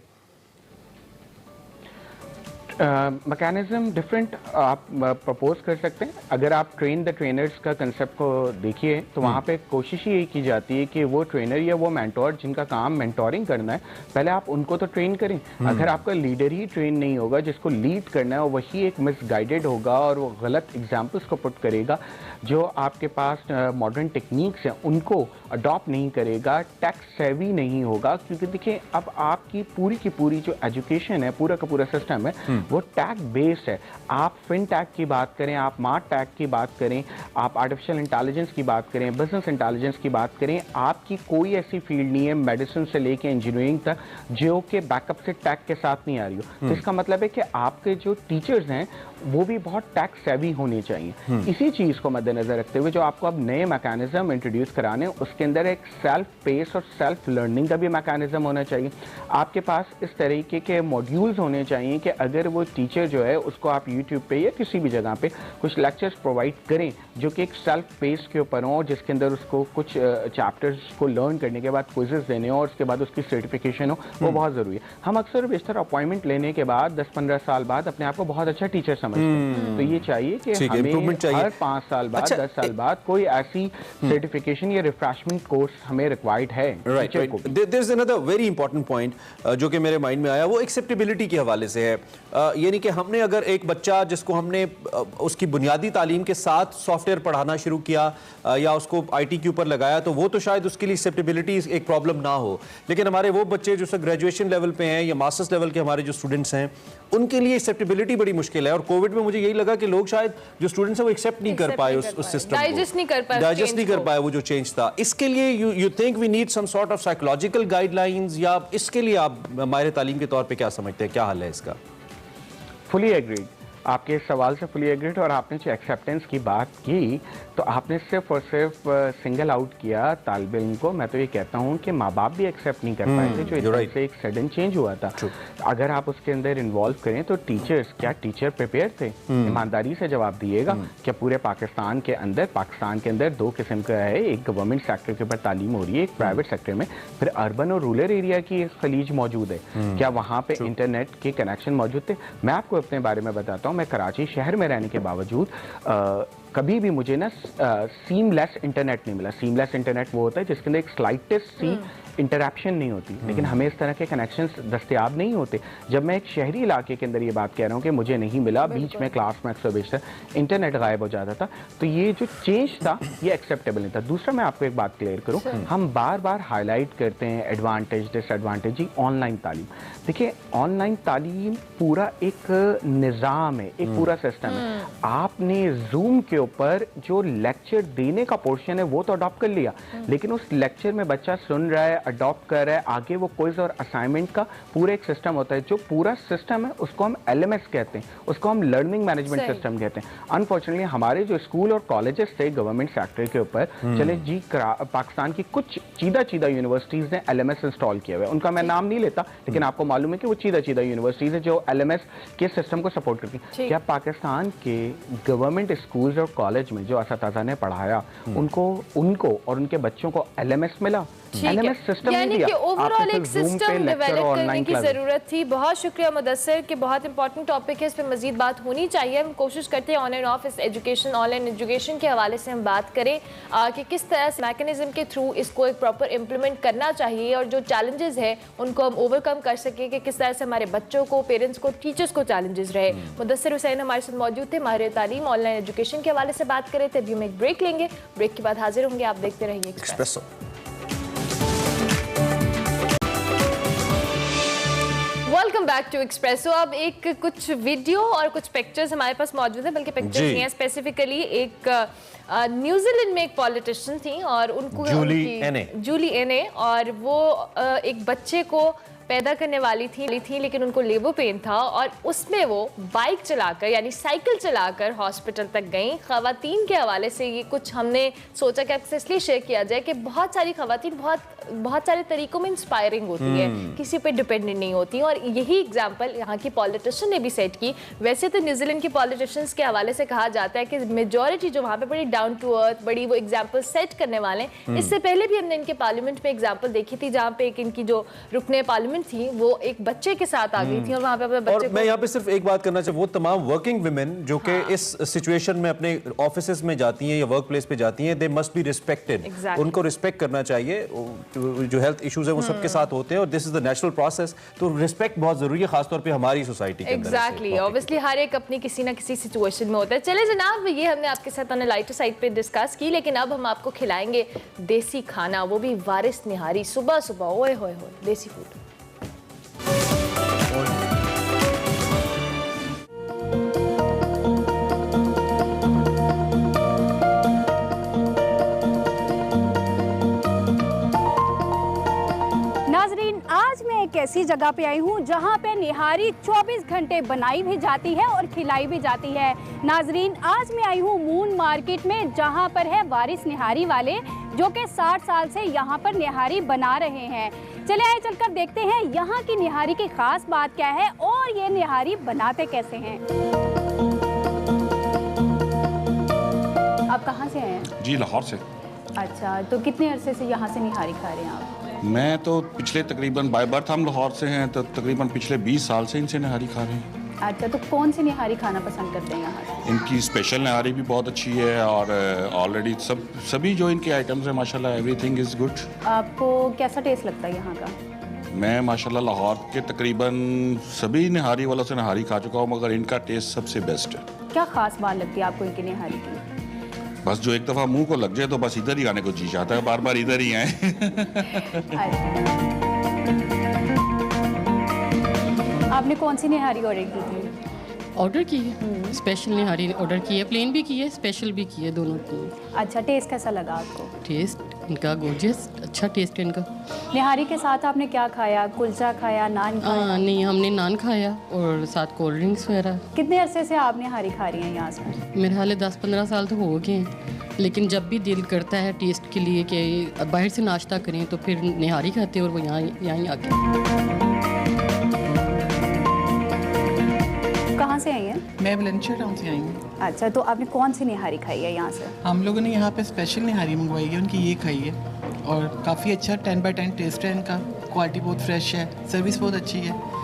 मैकेनिज्म डिफरेंट आप प्रपोज कर सकते हैं। अगर आप ट्रेन द ट्रेनर्स का कंसेप्ट को देखिए तो वहाँ पे कोशिश ही की जाती है कि वो ट्रेनर या वो मेंटोर जिनका काम मेंटोरिंग करना है, पहले आप उनको तो ट्रेन करें। अगर आपका लीडर ही ट्रेन नहीं होगा, जिसको लीड करना है, वही एक मिसगाइडेड होगा और वो गलत एग्जाम्पल्स को पुट करेगा, जो आपके पास मॉडर्न टेक्निक्स हैं उनको अडॉप्ट नहीं करेगा, टैक्स सेवी नहीं होगा। क्योंकि देखिए अब आपकी पूरी की पूरी जो एजुकेशन है, पूरा का पूरा सिस्टम है वो टैग बेस्ड है। आप फिन टैग की बात करें, आप मार्ट टैग की बात करें, आप आर्टिफिशियल इंटेलिजेंस की बात करें, बिजनेस इंटेलिजेंस की बात करें, आपकी कोई ऐसी फील्ड नहीं है मेडिसिन से लेके इंजीनियरिंग तक जो कि बैकअप से टैग के साथ नहीं आ रही हो। तो इसका मतलब है कि आपके जो टीचर्स हैं वो भी बहुत टैग सेवी होने चाहिए। इसी चीज़ को मद्देनजर रखते हुए जो आपको अब नए मैकेनिज्म इंट्रोड्यूस कराने, उसके अंदर एक सेल्फ पेस और सेल्फ लर्निंग का भी मैकेनिज्म होना चाहिए। आपके पास इस तरीके के मॉड्यूल्स होने चाहिए कि अगर वो टीचर जो है उसको आप यूट्यूब पे या किसी भी जगह पे कुछ लेक्चर्स प्रोवाइड करें जो कि एक सेल्फ पेस के ऊपर हों, जिसके अंदर उसको कुछ चैप्टर्स को लर्न करने के बाद क्विजेस देने हो और उसके बाद उसकी सर्टिफिकेशन हो, वो बहुत ज़रूरी है। हम अक्सर बेशतर अपॉइंटमेंट लेने के बाद 10-15 साल बाद अपने आप को बहुत अच्छा टीचर समझते हैं। तो ये चाहिए कि हमें हर 5 साल बाद, 10 साल बाद कोई ऐसी सर्टिफिकेशन या रिफ्रेशमेंट कोर्स हमें रिक्वायर्ड है। There is another very important point जो कि मेरे माइंड में आया, वो एक्सेप्टेबिलिटी के हवाले से है। यानी कि हमने अगर एक बच्चा जिसको हमने उसकी बुनियादी तालीम के साथ सॉफ्टवेयर पढ़ाना शुरू किया या उसको IT के ऊपर लगाया, तो वो तो शायद उसके लिए एक्सेप्टेबिलिटी एक प्रॉब्लम ना हो, लेकिन हमारे वो बच्चे जो ग्रेजुएशन लेवल पे हैं या मास्टर्स लेवल के हमारे जो स्टूडेंट्स हैं उनके लिए एक्सेप्टेबिलिटी बड़ी मुश्किल है। और कोविड में मुझे यही लगा कि लोग शायद जो स्टूडेंट्स हैं वो एक्सेप्ट नहीं कर पाए उस सिस्टम को, डाइजेस्ट नहीं कर पाए वो जो चेंज था। इसके लिए you think we need some sort of psychological guidelines, या इसके लिए आप माहिर तालीम के तौर पे क्या समझते हैं, क्या हल है इसका? फुली एग्रीड, आपके इस सवाल से फुली एग्रीड। और आपने जो एक्सेप्टेंस की बात की तो आपने सिर्फ और सिर्फ सिंगल आउट किया तालिब इल्म को। मैं तो ये कहता हूँ कि माँ बाप भी एक्सेप्ट नहीं कर पाए थे जो इस से एक सडन चेंज हुआ था। अगर आप उसके अंदर इन्वॉल्व करें तो टीचर्स, क्या टीचर प्रिपेयर थे? ईमानदारी से जवाब दिएगा। क्या पूरे पाकिस्तान के अंदर 2 किस्म का है, एक गवर्नमेंट सेक्टर के ऊपर तालीम हो रही है, एक प्राइवेट सेक्टर में, फिर अर्बन और रूरल एरिया की एक खलीज मौजूद है। क्या वहाँ पे इंटरनेट के कनेक्शन मौजूद थे? मैं आपको अपने बारे में बताता हूँ, मैं कराची शहर में रहने के बावजूद कभी भी मुझे ना सीमलेस इंटरनेट नहीं मिला। सीमलेस इंटरनेट वो होता है जिसके अंदर एक स्लाइटेस्ट सी इंटरैक्शन नहीं होती, लेकिन हमें इस तरह के कनेक्शंस दस्तयाब नहीं होते। जब मैं एक शहरी इलाके के अंदर ये बात कह रहा हूँ कि मुझे नहीं मिला, बीच में क्लास में अक्सर बेशतर इंटरनेट गायब हो जाता था, तो ये जो चेंज था ये एक्सेप्टेबल नहीं था। दूसरा मैं आपको एक बात क्लियर करूँ, हम बार बार हाईलाइट करते हैं एडवांटेज डिसएडवांटेज ही ऑनलाइन तालीम। देखिए ऑनलाइन तालीम पूरा एक निज़ाम है, एक पूरा सिस्टम है। आपने जूम के ऊपर जो लेक्चर देने का पोर्शन है वो तो अडॉप्ट कर लिया, लेकिन उस लेक्चर में बच्चा सुन रहा है, अडॉप्ट कर रहा है, आगे वो क्विज और असाइनमेंट का पूरा एक सिस्टम होता है। जो पूरा सिस्टम है उसको हम LMS कहते हैं, उसको हम लर्निंग मैनेजमेंट सिस्टम कहते हैं। अनफॉर्चुनेटली हमारे जो स्कूल और कॉलेजेस थे गवर्नमेंट सेक्टर के ऊपर, चले जी पाकिस्तान की कुछ चीदा यूनिवर्सिटीज ने LMS इंस्टॉल किया हुआ है, उनका मैं नाम नहीं लेता, लेकिन आपको मालूम है कि वो चीदा यूनिवर्सिटीज है जो LMS के सिस्टम को सपोर्ट करती हैं। क्या पाकिस्तान के गवर्नमेंट स्कूल्स और कॉलेज में जो असातिज़ा ने पढ़ाया उनको और उनके बच्चों को LMS मिला? LMS सिस्टम यानी कि ओवरऑल एक सिस्टम डेवलप करने की जरूरत थी। बहुत शुक्रिया मुदस्सिर कि बहुत इंपॉर्टेंट टॉपिक है, इस पर मजीद बात होनी चाहिए। हम कोशिश करते हैं ऑन एंड ऑफ इस एजुकेशन, ऑनलाइन एजुकेशन के हवाले से हम बात करें कि किस तरह से मैकेनिज्म के थ्रू इसको एक प्रॉपर इम्प्लीमेंट करना चाहिए और जो चैलेंजेस है उनको हम ओवरकम कर सकें, कि किस तरह से हमारे बच्चों को, पेरेंट्स को, टीचर्स को चैलेंजेस रहे। मुदस्सिर हुसैन हमारे साथ मौजूद थे, माहिर तालीम ऑनलाइन एजुकेशन के हवाले से बात करें थे। अभी हम एक ब्रेक लेंगे, ब्रेक के बाद हाजिर होंगे। आप देखते रहिए Expresso. Welcome back to Expresso. अब एक कुछ वीडियो और कुछ पिक्चर्स हमारे पास मौजूद है, बल्कि पिक्चर्स नहीं है, स्पेसिफिकली एक न्यूजीलैंड में एक पॉलिटिशियन थी और उनको जूली एने और वो एक बच्चे को पैदा करने वाली थी लेकिन उनको लेबर पेन था और उसमें वो बाइक चलाकर यानी साइकिल चलाकर हॉस्पिटल तक गई। खवातीन के हवाले से ये कुछ हमने सोचा कि आपसे इसलिए शेयर किया जाए कि बहुत सारी खवातीन बहुत सारे तरीकों में इंस्पायरिंग होती है, किसी पे डिपेंडेंट नहीं होती, और यही एग्जांपल यहाँ की पॉलिटिशियन ने भी सेट की। वैसे तो न्यूजीलैंड के पॉलिटिशियंस के हवाले से कहा जाता है कि मेजॉरिटी जो वहाँ पे बड़ी डाउन टू अर्थ, बड़ी वो एग्जाम्पल सेट करने वाले। इससे पहले भी हमने इनके पार्लियामेंट में एग्जाम्पल देखी थी जहाँ पे एक इनकी जो रुकने पार्लियामेंट थी वो एक बच्चे के साथ आ गई थी और वहाँ पे अपने बच्चे को। मैं यहाँ पे सिर्फ एक बात करना चाहिए, वो तमाम वर्किंग वुमेन जो कि इस सिचुएशन में अपने ऑफिसेज में जाती हैं या वर्क प्लेस पे जाती हैं, दे मस्ट बी रिस्पेक्टेड। उनको रिस्पेक्ट करना चाहिए। जो हेल्थ इश्यूज है वो सबके साथ होते हैं और this is the natural process, तो रिस्पेक्ट बहुत जरूरी है, खासतौर पे हमारी सोसाइटी के अंदर। एग्जैक्टली, ऑब्वियसली हर एक अपनी किसी ना किसी सिचुएशन में होता है। चले जनाब, ये हमने आपके साथ ऑन लाइटर साइड पे डिस्कस की, लेकिन अब हम आपको खिलाएंगे देसी खाना, वो भी वारिस निहारी, सुबह सुबह। ओए होए होए, देसी फूड। आज मैं एक ऐसी जगह पे आई हूँ जहाँ पे निहारी 24 घंटे बनाई भी जाती है और खिलाई भी जाती है। नाजरीन, आज मैं आई हूँ मून मार्केट में, जहाँ पर है वारिस निहारी वाले, जो कि 60 साल से यहाँ पर निहारी बना रहे हैं। चले आए चलकर देखते हैं यहाँ की निहारी की खास बात क्या है और ये निहारी बनाते कैसे हैं। आप कहाँ से आए हैं? जी, लाहौर से। अच्छा, तो कितने अरसे से यहाँ से निहारी खा रहे हैं आप? मैं तो पिछले तकरीबन बाय बर्थ हम लाहौर से हैं, तो तकरीबन पिछले 20 साल से इनसे निहारी खा रहे हैं। अच्छा, तो कौन सी निहारी खाना पसंद करते हैं यहाँ से? इनकी स्पेशल निहारी भी बहुत अच्छी है और ऑलरेडी सभी जो इनके आइटम्स हैं माशाल्लाह एवरीथिंग इज़ गुड। आपको कैसा टेस्ट लगता है यहाँ का? मैं माशाल्लाह लाहौर के तकरीबन सभी निहारी वालों से निहारी खा चुका हूँ, मगर इनका टेस्ट सबसे बेस्ट है। क्या खास बात लगती है आपको इनकी निहारी की? बस जो एक दफ़ा मुंह को लग जाए तो बस इधर ही आने को जी चाहता है, बार बार इधर ही आए। आपने कौन सी निहारी ऑर्डर की थी? ऑर्डर की है, स्पेशल निहारी ऑर्डर की है, प्लेन भी की है, स्पेशल भी की है, दोनों की। अच्छा, टेस्ट कैसा लगा आपको? टेस्ट इनका गोर्जियस, अच्छा टेस्ट है इनका। निहारी के साथ आपने क्या खाया? कुलचा खाया, नान खाया? नहीं, हमने नान खाया और साथ कोल्ड ड्रिंक्स वगैरह। कितने अरसे से आप निहारी खा रही हैं यहाँ से? मेरे हाल 10-15 साल तो हो गए हैं, लेकिन जब भी दिल करता है टेस्ट के लिए कि बाहर से नाश्ता करें तो फिर निहारी खाते हैं और वो यहाँ आके। कहाँ से आई हैं? मैं वलेंशिया टाउन से आई हूँ। अच्छा, तो आपने कौन सी निहारी खाई है यहाँ से? हम लोगों ने यहाँ पे स्पेशल निहारी मंगवाई है, उनकी ये खाई है और काफ़ी अच्छा 10/10 टेस्ट है इनका, क्वालिटी बहुत फ्रेश है, सर्विस बहुत अच्छी है।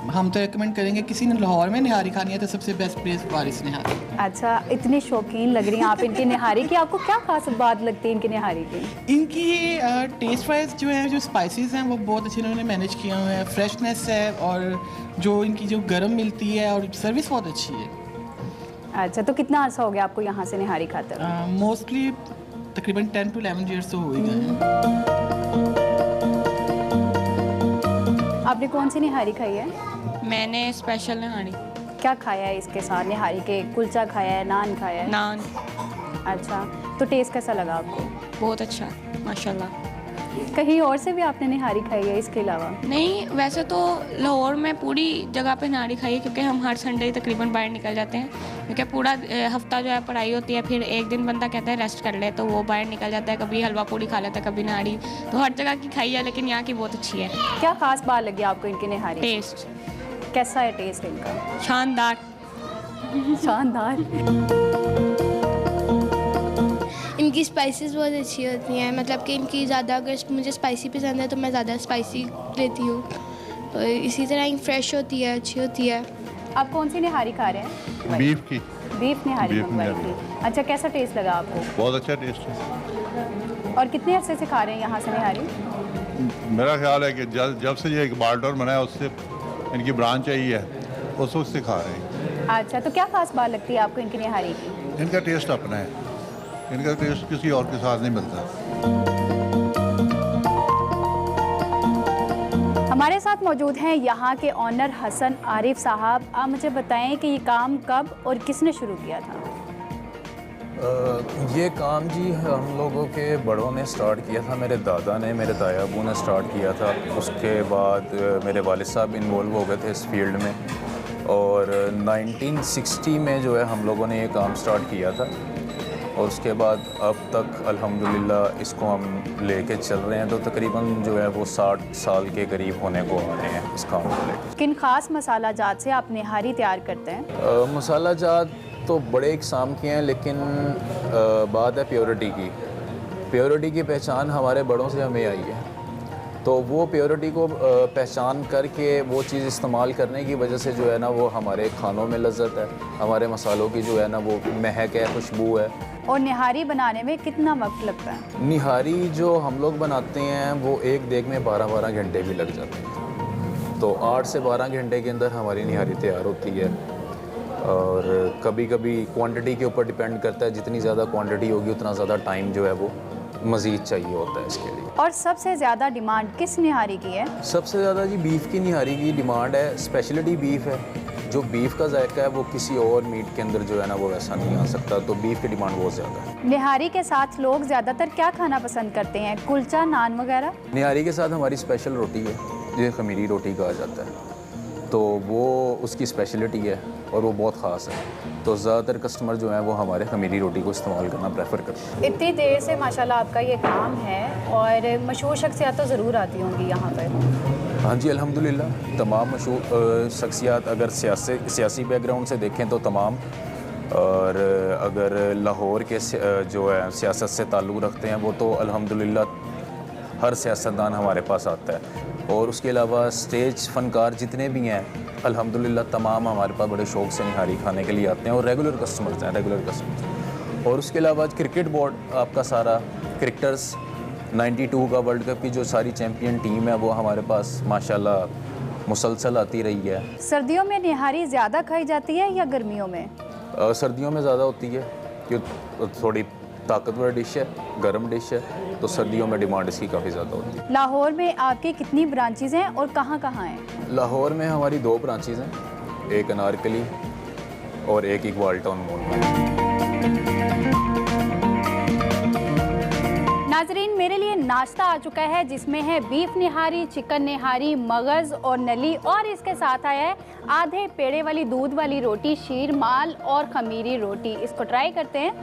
हम तो रेकमेंड करेंगे किसी ने लाहौर में निहारी खानी है तो सबसे बेस्ट प्लेस वारिस निहारी। अच्छा, इतनी शौकीन लग रही हैं आप इनकी निहारी की, आपको क्या खास बात लगती है इनकी निहारी की? इनकी टेस्ट वाइज जो है, जो स्पाइसेस हैं वो बहुत अच्छे इन्होंने मैनेज किए हुए हैं, फ्रेशनेस है और जो इनकी जो गरम मिलती है और सर्विस बहुत अच्छी है। अच्छा, तो कितना अर्सा हो गया आपको यहाँ से निहारी खाते हुए? मोस्टली तकरीबन 10 to 11 ईयर्स तो हो ही गए हैं। आपने कौन सी निहारी खाई है? मैंने स्पेशल निहारी। क्या खाया है इसके साथ निहारी के? कुलचा खाया है, नान खाया है? नान। अच्छा, तो टेस्ट कैसा लगा आपको? बहुत अच्छा माशाल्लाह। कहीं और से भी आपने निहारी खाई है इसके अलावा? नहीं, वैसे तो लाहौर में पूरी जगह पे निहारी खाई है, क्योंकि हम हर संडे तकरीबन बाहर निकल जाते हैं, क्योंकि पूरा हफ्ता जो है पढ़ाई होती है, फिर एक दिन बंदा कहता है रेस्ट कर ले, तो वो बाहर निकल जाता है, कभी हलवा पूड़ी खा लेता है, कभी निहारी, तो हर जगह की खाई है, लेकिन यहाँ की बहुत अच्छी है। क्या खास बात लगी आपको इनकी निहारी? टेस्ट। कैसा है टेस्ट इनका? शानदार। शानदार। इनकी स्पाइसेस बहुत अच्छी होती हैं, मतलब कि इनकी ज़्यादा, अगर मुझे स्पाइसी पसंद है तो मैं ज़्यादा स्पाइसी लेती हूँ, तो इसी तरह ही फ्रेश होती है, अच्छी होती है। आप कौन सी निहारी खा रहे हैं? बीफ की। बीफ निहारी बीफ मंगवाई निहारी। थी। अच्छा, कैसा टेस्ट लगा आपको? बहुत अच्छा टेस्ट है। और कितने अरसे से खा रहे हैं यहाँ से निहारी? मेरा ख्याल है कि जब से ये बाल्डोर बना है उससे इनकी ब्रांच आई है, उस वक्त से खा रहे हैं। अच्छा, तो क्या खास बात लगती है आपको इनकी निहारी की? इनका टेस्ट अपना है, इनका टेस्ट किसी और के साथ नहीं मिलता। हमारे साथ मौजूद हैं यहाँ के ऑनर हसन आरिफ साहब। आप मुझे बताएं कि ये काम कब और किसने शुरू किया था? ये काम जी हम लोगों के बड़ों ने स्टार्ट किया था। मेरे दादा ने, मेरे दाया अबू ने स्टार्ट किया था। उसके बाद मेरे वालिद साहब इन्वॉल्व हो गए थे इस फील्ड में, और 1960 में जो है हम लोगों ने ये काम स्टार्ट किया था, और उसके बाद अब तक अल्हम्दुलिल्लाह इसको हम लेके चल रहे हैं। तो तकरीबन जो है वो 60 साल के करीब होने को आ रहे हैं इस काम को लेकर। किन खास मसाला जात से आप निहारी तैयार करते हैं? मसाला जात तो बड़े इकसाम के हैं, लेकिन बात है प्योरिटी की। प्योरिटी की पहचान हमारे बड़ों से हमें आई है, तो वो प्योरिटी को पहचान करके वो चीज़ इस्तेमाल करने की वजह से जो है ना वो हमारे खानों में लज्जत है, हमारे मसालों की जो है ना वो महक है, खुशबू है। और निहारी बनाने में कितना वक्त लगता है? निहारी जो हम लोग बनाते हैं वो एक देग में 12-12 घंटे भी लग जाते हैं, तो 8 से 12 घंटे के अंदर हमारी निहारी तैयार होती है। और कभी कभी क्वांटिटी के ऊपर डिपेंड करता है, जितनी ज़्यादा क्वांटिटी होगी उतना ज़्यादा टाइम जो है वो मज़ीद चाहिए होता है इसके लिए। और सबसे ज़्यादा डिमांड किस निहारी की है? सबसे ज़्यादा जी बीफ की निहारी की डिमांड है। स्पेशलिटी बीफ है, जो बीफ का जायका है वो किसी और मीट के अंदर जो है ना वो वैसा नहीं आ सकता, तो बीफ की डिमांड बहुत ज़्यादा है। निहारी के साथ लोग ज़्यादातर क्या खाना पसंद करते हैं? कुलचा, नान वगैरह? निहारी के साथ हमारी स्पेशल रोटी है, जिसे खमीरी रोटी कहा जाता है, तो वो उसकी स्पेशलिटी है और वो बहुत ख़ास है, तो ज़्यादातर कस्टमर जो हैं वो हमारे खमीरी रोटी को इस्तेमाल करना प्रेफर करते हैं। इतनी देर से माशाल्लाह आपका ये काम है, और मशहूर शख्सियत तो ज़रूर आती होंगी यहाँ पर? हाँ जी, अल्हम्दुलिल्लाह तमाम मशहूर शख्सियात, अगर सियासी बैकग्राउंड से देखें तो तमाम, और अगर लाहौर के जो है सियासत से ताल्लुक़ रखते हैं वो तो अल्हम्दुलिल्लाह हर सियासतदान हमारे पास आता है। और उसके अलावा स्टेज फ़नकार जितने भी हैं अल्हम्दुलिल्लाह तमाम हमारे पास बड़े शौक़ से निहारी खाने के लिए आते हैं, और रेगुलर कस्टमर्स हैं, रेगुलर कस्टमर्स। और उसके अलावा क्रिकेट बोर्ड आपका सारा क्रिकेटर्स 92 का वर्ल्ड कप की जो सारी चैम्पियन टीम है वो हमारे पास माशाल्लाह मुसलसल आती रही है। सर्दियों में निहारी ज़्यादा खाई जाती है या गर्मियों में? सर्दियों में ज़्यादा होती है, क्योंकि थोड़ी ताकतवर डिश है, गर्म डिश है, तो सर्दियों में डिमांड इसकी काफ़ी ज़्यादा होती है। लाहौर में आपकी कितनी ब्रांचेज़ हैं और कहाँ कहाँ हैं? लाहौर में हमारी 2 ब्रांचेज़ हैं, एक अनारकली और एक इकबाल टाउन मॉल में। नाजरीन, मेरे लिए नाश्ता आ चुका है, जिसमें है बीफ निहारी, चिकन निहारी, मगज़ और नली, और इसके साथ आया है आधे पेड़े वाली दूध वाली रोटी, शीर माल और खमीरी रोटी। इसको ट्राई करते हैं।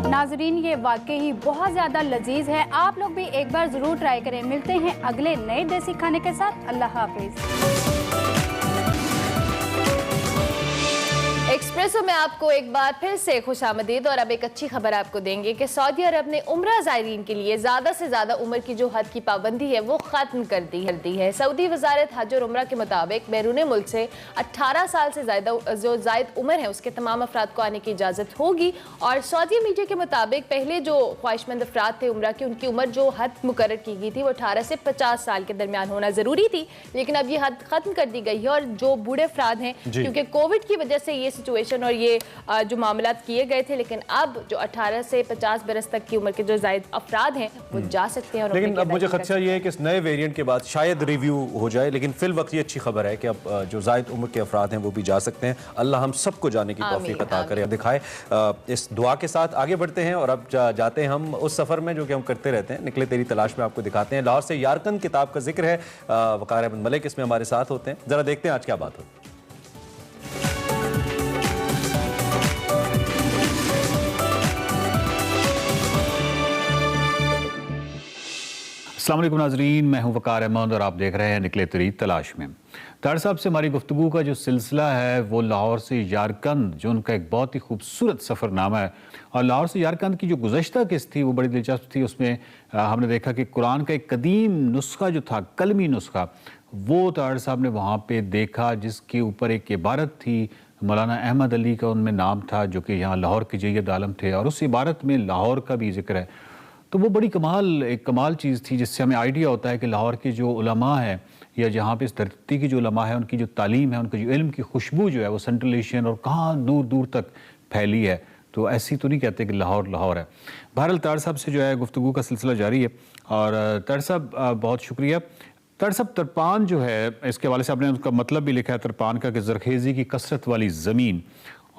नाजरीन, ये वाकई बहुत ज़्यादा लजीज है, आप लोग भी एक बार ज़रूर ट्राई करें। मिलते हैं अगले नए देसी खाने के साथ। अल्लाह हाफिज़। एक्सप्रेसो में आपको एक बार फिर से खुशामदीद, और अब एक अच्छी खबर आपको देंगे कि सऊदी अरब ने उम्रा ज़ायरीन के लिए ज़्यादा से ज़्यादा उम्र की जो हद की पाबंदी है वो ख़त्म कर दी है। सऊदी वजारत हज और उम्रा के मुताबिक बैरून मुल्क से 18 साल से ज़्यादा जो जायद उम्र है उसके तमाम अफराद को आने की इजाज़त होगी। और सऊदी मीडिया के मुताबिक पहले जो ख्वाहिशमंद अफराद थे उम्रा की, उनकी उम्र जो हद मुकर्रर की गई थी वो 18 से 50 साल के दरमियान होना ज़रूरी थी, लेकिन अब ये हद ख़त्म कर दी गई है। और जो बूढ़े अफराद हैं, क्योंकि कोविड की वजह से ये सिचुएशन वैक्सीनेशन और ये जो मामला किए गए थे, लेकिन अब जो 18 से 50 बरस तक की उम्र के जो जायद अफराद हैं वो जा सकते हैं। और लेकिन अब मुझे खदशा ये है कि इस नए वेरिएंट के बाद शायद रिव्यू हो जाए, लेकिन फिल वक्त ये अच्छी खबर है कि अब जो जायद उम्र के अफराद हैं वो भी जा सकते हैं। अल्लाह हम सबको जाने की तौफीक अता करे, दिखाए। इस दुआ के साथ आगे बढ़ते हैं और अब जाते हैं हम उस सफ़र में जो कि हम करते रहते हैं, निकले तेरी तलाश में। आपको दिखाते हैं लाहौर से यारकंद किताब का जिक्र है, वकार अहमद मलिक इसमें हमारे साथ होते हैं। ज़रा देखते हैं आज क्या बात होती है। अस्सलाम वालेकुम नाज़रीन, मैं हूं वकार अहमद और आप देख रहे हैं निकले तेरी तलाश में। तार साहब से हमारी गुफ्तगू का जो सिलसिला है वो लाहौर से यारकंद, जो उनका एक बहुत ही खूबसूरत सफ़रनामा है। और लाहौर से यारकंद की जो गुज़श्ता किस्त थी वो बड़ी दिलचस्प थी। उसमें हमने देखा कि कुरान का एक कदीम नुस्खा जो था, कलमी नुस्खा, वो तार साहब ने वहाँ पर देखा, जिसके ऊपर एक इबारत थी, मौलाना अहमद अली का उनमें नाम था, जो कि यहाँ लाहौर के जय्यद आलम थे, और उस इबारत में लाहौर का भी जिक्र है। तो वो बड़ी एक कमाल चीज़ थी, जिससे हमें आइडिया होता है कि लाहौर के जो उलमा है, या जहाँ पे इस धरती की जो उलमा है, उनकी जो तालीम है, उनका जो इल्म की खुशबू जो है वो सेंट्रल एशियन और कहाँ दूर दूर तक फैली है। तो ऐसी तो नहीं कहते कि लाहौर लाहौर है। बहरहाल तार साहब से जो है गुफ्तगू का सिलसिला जारी है। और तार साहब बहुत शुक्रिया। तार साहब, तरपान जो है, इसके हवाले से आपने उसका मतलब भी लिखा है तरपान का कि ज़रखेज़ी की कसरत वाली ज़मीन।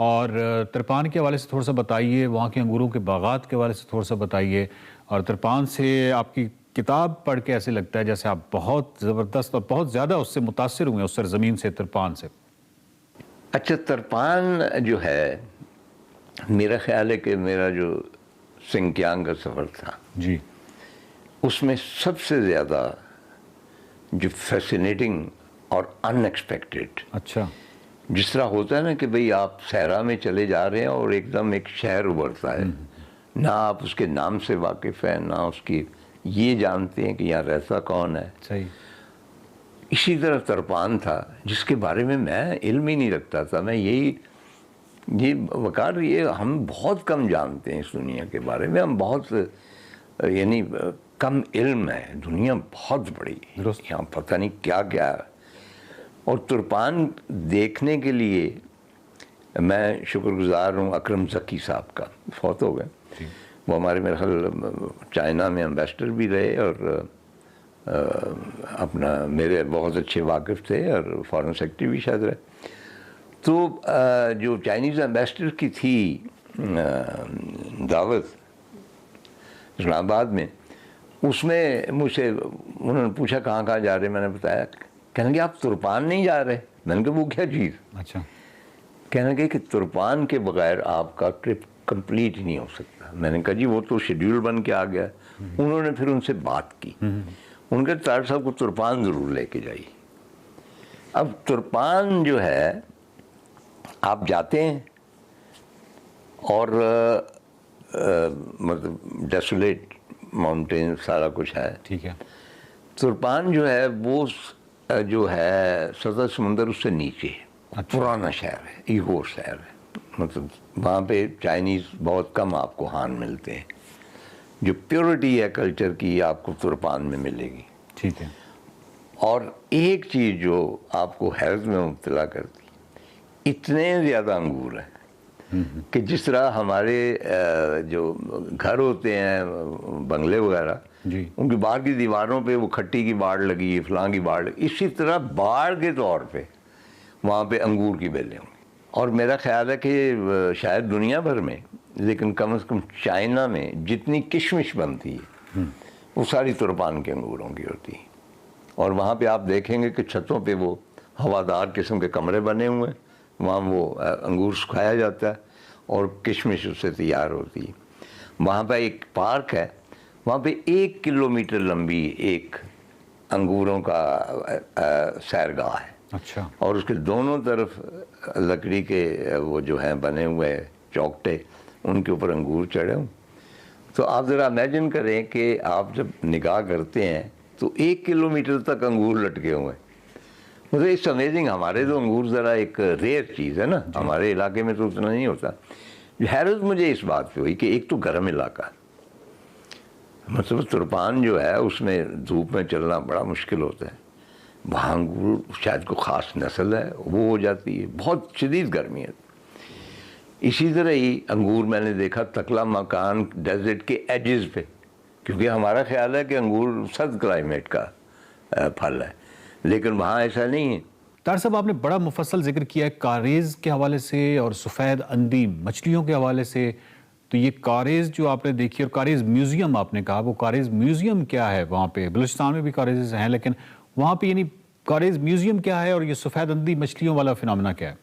और तरपान के हवाले से थोड़ा सा बताइए, वहाँ के अंगूरों के बागात के हवाले से थोड़ा सा बताइए। और तरपान से आपकी किताब पढ़ के ऐसे लगता है जैसे आप बहुत ज़बरदस्त और बहुत ज़्यादा उससे मुतासिर हुए, उस सरज़मीन से, तरपान से। अच्छा, तरपान जो है, मेरा ख्याल है कि मेरा जो सिंकियांग का सफ़र था जी, उसमें सबसे ज़्यादा जो फैसिनेटिंग और अनएक्सपेक्टेड, अच्छा, जिस तरह होता है ना कि भाई आप सहरा में चले जा रहे हैं और एकदम एक शहर उभरता है, ना आप उसके नाम से वाकिफ़ हैं, ना उसकी ये जानते हैं कि यहाँ रहता कौन है। सही। इसी तरह तरपान था, जिसके बारे में मैं इल्म ही नहीं रखता था। मैं ये वकार, ये हम बहुत कम जानते हैं इस दुनिया के बारे में। हम बहुत यानी कम इल्म है, दुनिया बहुत बड़ी, यहाँ पता नहीं क्या क्या है। और तुरपान देखने के लिए मैं शुक्रगुजार हूँ अकरम ज़की साहब का, फौत हो गए। वो हमारे मेरे ख्याल चाइना में एम्बेसडर भी रहे और अपना मेरे बहुत अच्छे वाकिफ़ थे और फॉरेन सेक्रेटरी भी शायद रहे। तो जो चाइनीज़ एम्बेसडर की थी दावत इस्लामाबाद में, उसमें मुझसे उन्होंने पूछा कहाँ कहाँ जा रहे, मैंने बताया। कहने लगे आप तुरपान नहीं जा रहे। मैंने कहा वो क्या चीज़? अच्छा। कहने लगे कि तुरपान के बगैर आपका ट्रिप कंप्लीट ही नहीं हो सकता। मैंने कहा जी वो तो शेड्यूल बन के आ गया। उन्होंने फिर उनसे बात की, उनके तार साहब को तुरपान ज़रूर लेके जाइए। अब तुरपान जो है, आप जाते हैं और मतलब डेसोलेट माउंटेन सारा कुछ है, ठीक है। तुरपान जो है वो जो है सतह समुंदर उससे नीचे, अच्छा। पुराना शहर है, ईगोर शहर है, मतलब वहाँ पे चाइनीज़ बहुत कम आपको हान मिलते हैं। जो प्योरिटी है कल्चर की आपको तुरपान में मिलेगी, ठीक है। और एक चीज़ जो आपको हैरत में मुब्तला करती, इतने ज़्यादा अंगूर हैं कि जिस तरह हमारे जो घर होते हैं बंगले वगैरह, उनकी बाहर की दीवारों पे वो खट्टी की बाड़ लगी है, फलां की बाड़ लगी, इसी तरह बाड़ के तौर पे वहाँ पे अंगूर की बेलें होंगी। और मेरा ख्याल है कि शायद दुनिया भर में, लेकिन कम से कम चाइना में जितनी किशमिश बनती है वो सारी तुरपान के अंगूरों की होती है। और वहाँ पे आप देखेंगे कि छतों पे वो हवादार किस्म के कमरे बने हुए हैं, वहाँ वो अंगूर सुखाया जाता है और किशमिश उससे तैयार होती है। वहाँ पे एक पार्क है, वहाँ पे 1 किलोमीटर लंबी एक अंगूरों का सैरगाह है, अच्छा। और उसके दोनों तरफ लकड़ी के वो जो हैं बने हुए चौकटे, उनके ऊपर अंगूर चढ़े हों। तो आप ज़रा इमेजिन करें कि आप जब निगाह करते हैं तो 1 किलोमीटर तक अंगूर लटके हुए हैं। मतलब इट्स अमेजिंग। हमारे तो अंगूर ज़रा एक रेयर चीज़ है ना, हमारे इलाके में तो उतना नहीं होता। हैरत मुझे इस बात पे हुई कि एक तो गर्म इलाका, मतलब तुरपान जो है उसमें धूप में चलना बड़ा मुश्किल होता है। वहाँ अंगूर शायद कोई ख़ास नस्ल है वो हो जाती है, बहुत शदीद गर्मी है। इसी तरह ही अंगूर मैंने देखा तकला मकान डेजर्ट के एजेस पे, क्योंकि हमारा ख्याल है कि अंगूर सर्द क्लाइमेट का फल है, लेकिन वहाँ ऐसा नहीं है। तार साहब, आपने बड़ा मुफस्सल जिक्र किया है कारेज़ के हवाले से और सफ़ेद अंदी मछलियों के हवाले से। तो ये कारेज़ जो आपने देखी और कारेज़ म्यूज़ियम आपने कहा, वो कारेज़ म्यूज़ियम क्या है? वहाँ पे बलूचिस्तान में भी कारेज़ हैं, लेकिन वहाँ पे यानी कारेज़ म्यूज़ियम क्या है और ये सफ़ेद अंदी मछलियों वाला फिनोमेना क्या है?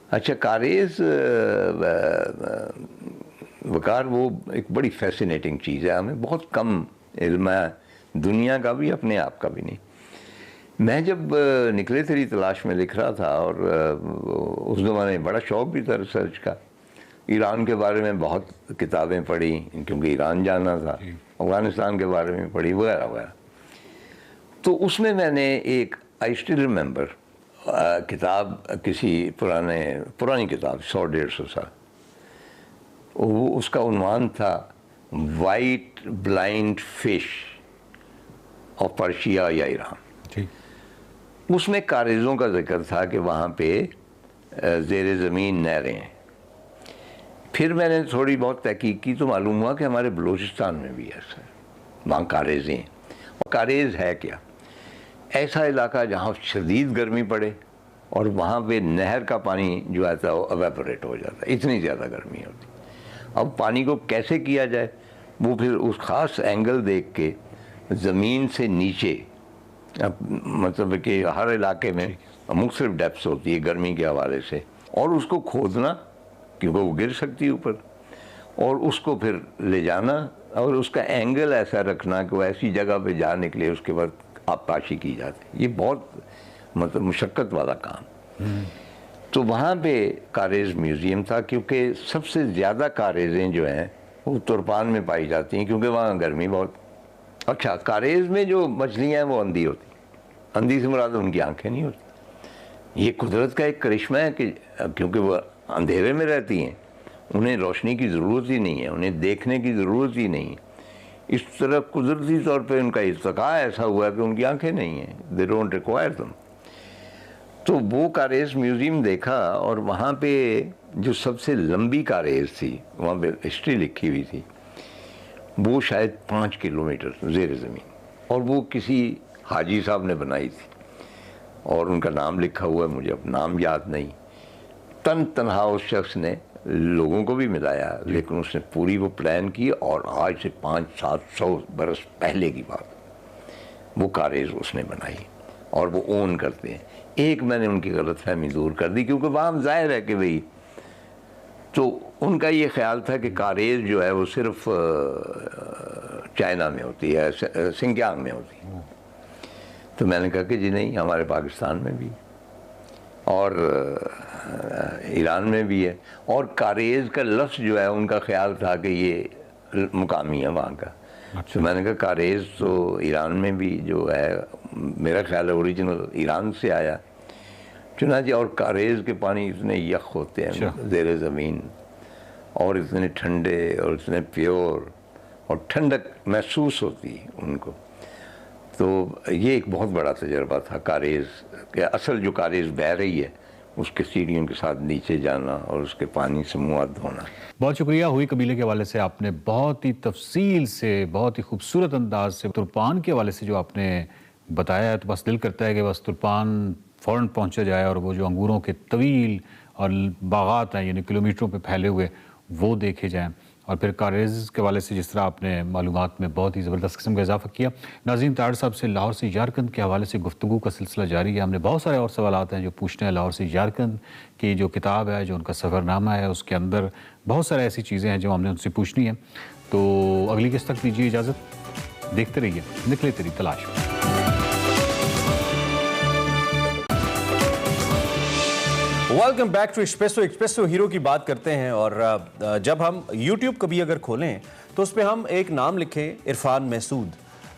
अच्छा, कारेज़ वकार वो एक बड़ी फैसिनेटिंग चीज़ है, हमें बहुत कम इल्म है दुनिया का भी, अपने आप का भी नहीं। मैं जब निकले तेरी तलाश में लिख रहा था, और उस ज़माने में बड़ा शौक़ भी था रिसर्च का, ईरान के बारे में बहुत किताबें पढ़ी क्योंकि ईरान जाना था, अफ़गानिस्तान के बारे में पढ़ी वगैरह वगैरह। तो उसमें मैंने एक आई स्टिल रिमेंबर किताब, किसी पुरानी किताब 100-150 साल, वो उसका उन्वान था white blind fish of Persia या ईरान। उसमें कारेज़ों का जिक्र था कि वहाँ पे ज़ेरे ज़मीन नहरें हैं। फिर मैंने थोड़ी बहुत तहकीक की तो मालूम हुआ कि हमारे बलूचिस्तान में भी ऐसा है, वहाँ कारेज़ हैं। और कारेज़ है क्या? ऐसा इलाका जहाँ शदीद गर्मी पड़े और वहाँ पे नहर का पानी जो आता है वो एवेपोरेट हो जाता है, इतनी ज़्यादा गर्मी होती। अब पानी को कैसे किया जाए, वो फिर उस ख़ास एंगल देख के ज़मीन से नीचे, अब मतलब कि हर इलाके में मुख्तलिफ डेप्थ्स होती है गर्मी के हवाले से, और उसको खोदना क्योंकि वो गिर सकती है ऊपर, और उसको फिर ले जाना और उसका एंगल ऐसा रखना कि वो ऐसी जगह पे जा निकले, उसके बाद आबपाशी की जाती। ये बहुत मतलब मुशक्क़त वाला काम। तो वहाँ पे कारेज़ म्यूज़ियम था, क्योंकि सबसे ज़्यादा कारेज़ें जो हैं वो तुर्पान में पाई जाती हैं, क्योंकि वहाँ गर्मी बहुत। अच्छा, कारेज़ में जो मछलियाँ हैं वो अंधी होती, अंधी से मुराद उनकी आंखें नहीं होती। ये कुदरत का एक करिश्मा है कि क्योंकि वो अंधेरे में रहती हैं, उन्हें रोशनी की ज़रूरत ही नहीं है, उन्हें देखने की ज़रूरत ही नहीं है। इस तरह कुदरती तौर पे उनका इर्तिका ऐसा हुआ कि उनकी आंखें नहीं हैं, दे डोंट रिक्वायर दम। तो वो कारेज़ म्यूज़ियम देखा, और वहाँ पे जो सबसे लंबी कारेज़ थी, वहाँ पे हिस्ट्री लिखी हुई थी, वो शायद 5 किलोमीटर ज़ेर ज़मीन, और वो किसी हाजी साहब ने बनाई थी, और उनका नाम लिखा हुआ है, मुझे अब नाम याद नहीं। तनहा उस शख्स ने लोगों को भी मिलाया, लेकिन उसने पूरी वो प्लान की, और आज से 500-700 बरस पहले की बात, वो कारेज़ उसने बनाई और वो ओन करते हैं। एक मैंने उनकी गलतफहमी दूर कर दी, क्योंकि वहाँ ज़ाहिर है कि भाई, तो उनका ये ख्याल था कि कारेज़ जो है वो सिर्फ चाइना में होती है, सिंकियांग में होती है। तो मैंने कहा कि जी नहीं, हमारे पाकिस्तान में भी और ईरान में भी है। और कारेज़ का लफ्ज़ जो है उनका ख्याल था कि ये मुकामी है वहाँ का। तो मैंने कहा कारेज़ तो ईरान में भी जो है, मेरा ख्याल है ओरिजिनल ईरान से आया। चुनांचे और कारेज़ के पानी इतने यख होते हैं ज़ेरे ज़मीन, और इतने ठंडे और इतने प्योर, और ठंडक महसूस होती है उनको। तो ये एक बहुत बड़ा तजर्बा था कारेज़ के। असल जो कारेज़ बह रही है उसके सीढ़ियों के साथ नीचे जाना और उसके पानी से मुँह हाथ धोना। बहुत शुक्रिया। हुई कबीले के हवाले से आपने बहुत ही तफसील से, बहुत ही खूबसूरत अंदाज से तुर्पान के हवाले से जो आपने बताया है, तो बस दिल करता है कि बस तुर्पान फ़ौरन पहुँचा जाए और वो जो अंगूरों के तवील और बागात हैं यानी किलोमीटरों पे फैले हुए, वो देखे जाएँ। और फिर कारेज़ के हवाले से जिस तरह आपने मालूमात में बहुत ही ज़बरदस्त किस्म का इजाफा किया। नाज़रीन, तार साहब से लाहौर से यारकंद के हवाले से गुफ्तगू का सिलसिला जारी है। हमने बहुत सारे और सवालात हैं जो पूछने हैं। लाहौर से यारकंद की जो किताब है, जो उनका सफ़रनामा है, उसके अंदर बहुत सारी ऐसी चीज़ें हैं जो हमने उनसे पूछनी है। तो अगली किस्त तक दीजिए इजाज़त, देखते रहिए निकले तेरी तलाश में। Welcome back to Expresso. Expresso hero की बात करते हैं, और जब हम YouTube कभी अगर खोलें तो उस पर हम एक नाम लिखें इरफान महसूद,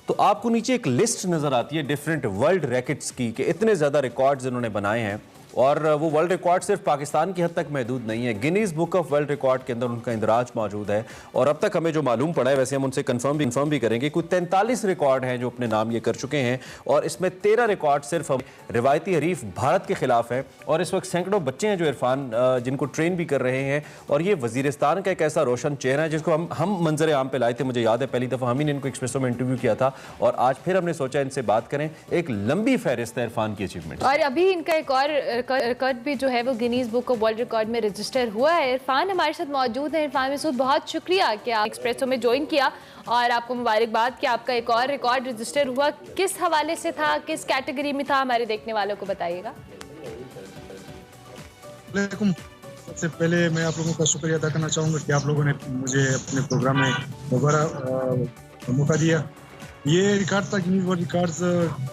तो आपको नीचे एक लिस्ट नज़र आती है डिफरेंट वर्ल्ड रैकेट्स की, कि इतने ज़्यादा रिकॉर्ड्स इन्होंने बनाए हैं और वो वर्ल्ड रिकॉर्ड सिर्फ पाकिस्तान की हद तक महदूद नहीं है, Guinness book of world record के अंदर उनका इंदराज मौजूद है। और अब तक हमें जो मालूम पड़ा है, वैसे हम उनसे कंफर्म भी करेंगे, कुछ 43 रिकॉर्ड हैं जो अपने नाम ये कर चुके हैं और इसमें 13 रिकॉर्ड सिर्फ रिवायती हरीफ भारत के खिलाफ है। और इस वक्त सैकड़ों बच्चे हैं जो इरफान जिनको ट्रेन भी कर रहे हैं और ये वजीरिस्तान का एक ऐसा रोशन चेहरा है जिसको हम मंजर आम पे लाए थे। मुझे याद है पहली दफ़ा हम ही ने इनको एक्सप्रेसो में इंटरव्यू किया था और आज फिर हमने सोचा इनसे बात करें। एक लंबी फहरिस्त है इरफान की अचीवमेंट और अभी इनका एक और रिकॉर्ड भी जो है वो Guinness book of world record में रजिस्टर हुआ है। इरफान हमारे साथ मौजूद है। इरफान मसूद, बहुत शुक्रिया कि आप एक्सप्रेसो में ज्वाइन किया और आपको मुबारकबाद कि आपका एक और रिकॉर्ड रजिस्टर हुआ। किस हवाले से था, किस कैटेगरी में था, हमारे देखने वालों को बताइएगा। सबसे पहले मैं आप लोगों का शुक्रिया अदा करना चाहूँगा कि आप लोगों ने मुझे अपने प्रोग्राम में दोबारा मौका दिया। ये रिकॉर्ड था गिनीज वर्ल्ड रिकॉर्ड्स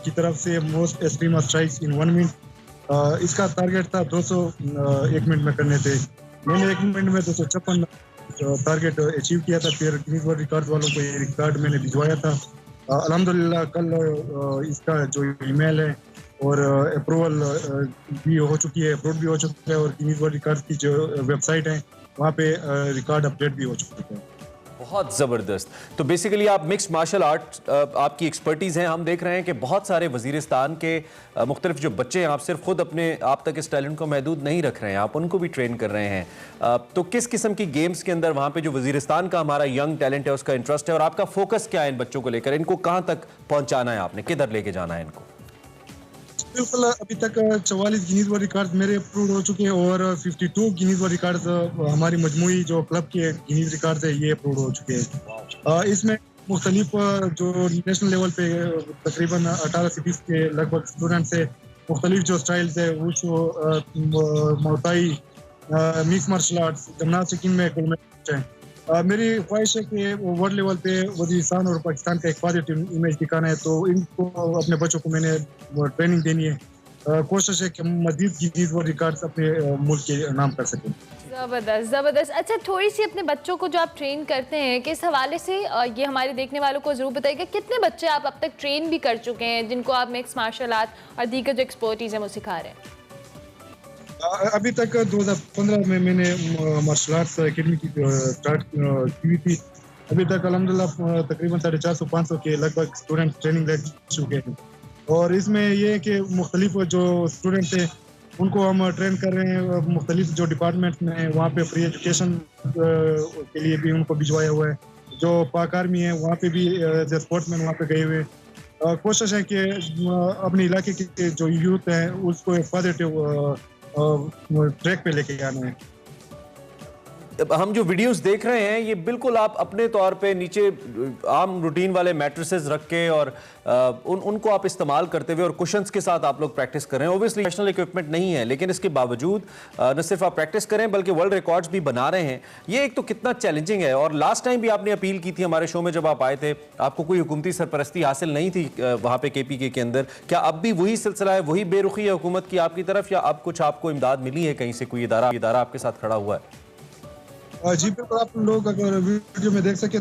की तरफ से most extreme strikes in 1 minute. इसका टारगेट था 200 1 मिनट में करने थे। मैंने 1 मिनट में 256 टारगेट अचीव किया था। फिर गिनीज वर्ल्ड रिकॉर्ड वालों को ये रिकॉर्ड मैंने भिजवाया था। अल्हम्दुलिल्लाह कल इसका जो ईमेल है और अप्रूवल भी हो चुकी है, अप्रूव भी हो चुका है और गिनीज वर्ल्ड रिकॉर्ड की जो वेबसाइट है वहाँ पे रिकॉर्ड अपडेट भी हो चुका है। बहुत ज़बरदस्त। तो बेसिकली आप मिक्स मार्शल आर्ट आपकी एक्सपर्टीज़ हैं। हम देख रहे हैं कि बहुत सारे वजीरिस्तान के मुख्तलिफ जो बच्चे हैं, आप सिर्फ खुद अपने आप तक इस टैलेंट को महदूद नहीं रख रहे हैं, आप उनको भी ट्रेन कर रहे हैं। तो किस किस्म की गेम्स के अंदर वहाँ पे जो वजीरिस्तान का हमारा यंग टैलेंट है उसका इंटरेस्ट है और आपका फोकस क्या है इन बच्चों को लेकर? इनको कहाँ तक पहुँचाना है आपने, किधर लेके जाना है इनको? बिल्कुल, अभी तक 44 गिनीज वर्ल्ड रिकॉर्ड मेरे अप्रूव हो चुके हैं और 52 गिनीज वर्ल्ड रिकॉर्ड हमारी मजमूई जो क्लब के गिनीज रिकॉर्ड है ये अप्रूव हो चुके हैं। इसमें मुख्तलिफ जो नेशनल लेवल पे तकरीबन 18 सिटीज के लगभग स्टूडेंट से मुख्तलिफ जो स्टाइल्स है वो मोताई, मिक्स मार्शल आर्ट्स, जिम्नास्टिक में गोल्ड मेडल हैं। मेरी ख्वाहिश है कि वर्ल्ड लेवल पे वजीरिस्तान और पाकिस्तान का एक पॉजिटिव इमेज दिखाना है, तो इनको अपने बच्चों को मैंने ट्रेनिंग देनी है। कोशिश है कि मजीद गिनीज वर्ल्ड रिकॉर्ड्स अपने मुल्क के नाम कर सकें। ज़बरदस्त। अच्छा, थोड़ी सी अपने बच्चों को जो आप ट्रेन करते हैं किस हवाले से ये हमारे देखने वालों को ज़रूर बताइएगा। कितने बच्चे आप अब तक ट्रेन भी कर चुके हैं जिनको आप मिक्स मार्शल आर्ट और दीगर जो एक्सपर्टीज़ है वो सिखा रहे हैं? अभी तक 2015 में मैंने मार्शल आर्ट्स एकेडमी की स्टार्ट की हुई थी। अभी तक अल्हम्दुलिल्लाह तकरीबन 450-500 के लगभग स्टूडेंट ट्रेनिंग ले चुके हैं और इसमें ये है कि मुख्तलिफ जो स्टूडेंट्स हैं उनको हम ट्रेन कर रहे हैं। मुख्तलिफ जो डिपार्टमेंट में वहाँ पे फ्री एजुकेशन के लिए भी उनको भिजवाया हुआ है। जो पाक आर्मी है वहाँ पे भी स्पोर्ट्समैन वहाँ पे गए हुए हैं। कोशिश है कि अपने इलाके के जो यूथ हैं उसको एक पॉजिटिव ट्रैक पे लेके आना है। हम जो वीडियोस देख रहे हैं ये बिल्कुल आप अपने तौर पे नीचे आम रूटीन वाले मैट्रेसेस रख के और उनको आप इस्तेमाल करते हुए और कुशन्स के साथ आप लोग प्रैक्टिस कर रहे हैं। ओबियसली प्रोफेशनल इक्विपमेंट नहीं है, लेकिन इसके बावजूद न सिर्फ आप प्रैक्टिस करें बल्कि वर्ल्ड रिकॉर्ड्स भी बना रहे हैं। ये एक तो कितना चैलेंजिंग है। और लास्ट टाइम भी आपने अपील की थी हमारे शो में जब आप आए थे, आपको कोई हुकूमती सरपरस्ती हासिल नहीं थी वहाँ पे KPK के अंदर। क्या अब भी वही सिलसिला है, वही बेरुखी है हुकूमत की आपकी तरफ, या अब कुछ आपको इमदाद मिली है कहीं से, कोई इदारा आपके साथ खड़ा हुआ है? जी बिल्कुल, आप लोग अगर वीडियो में देख सकते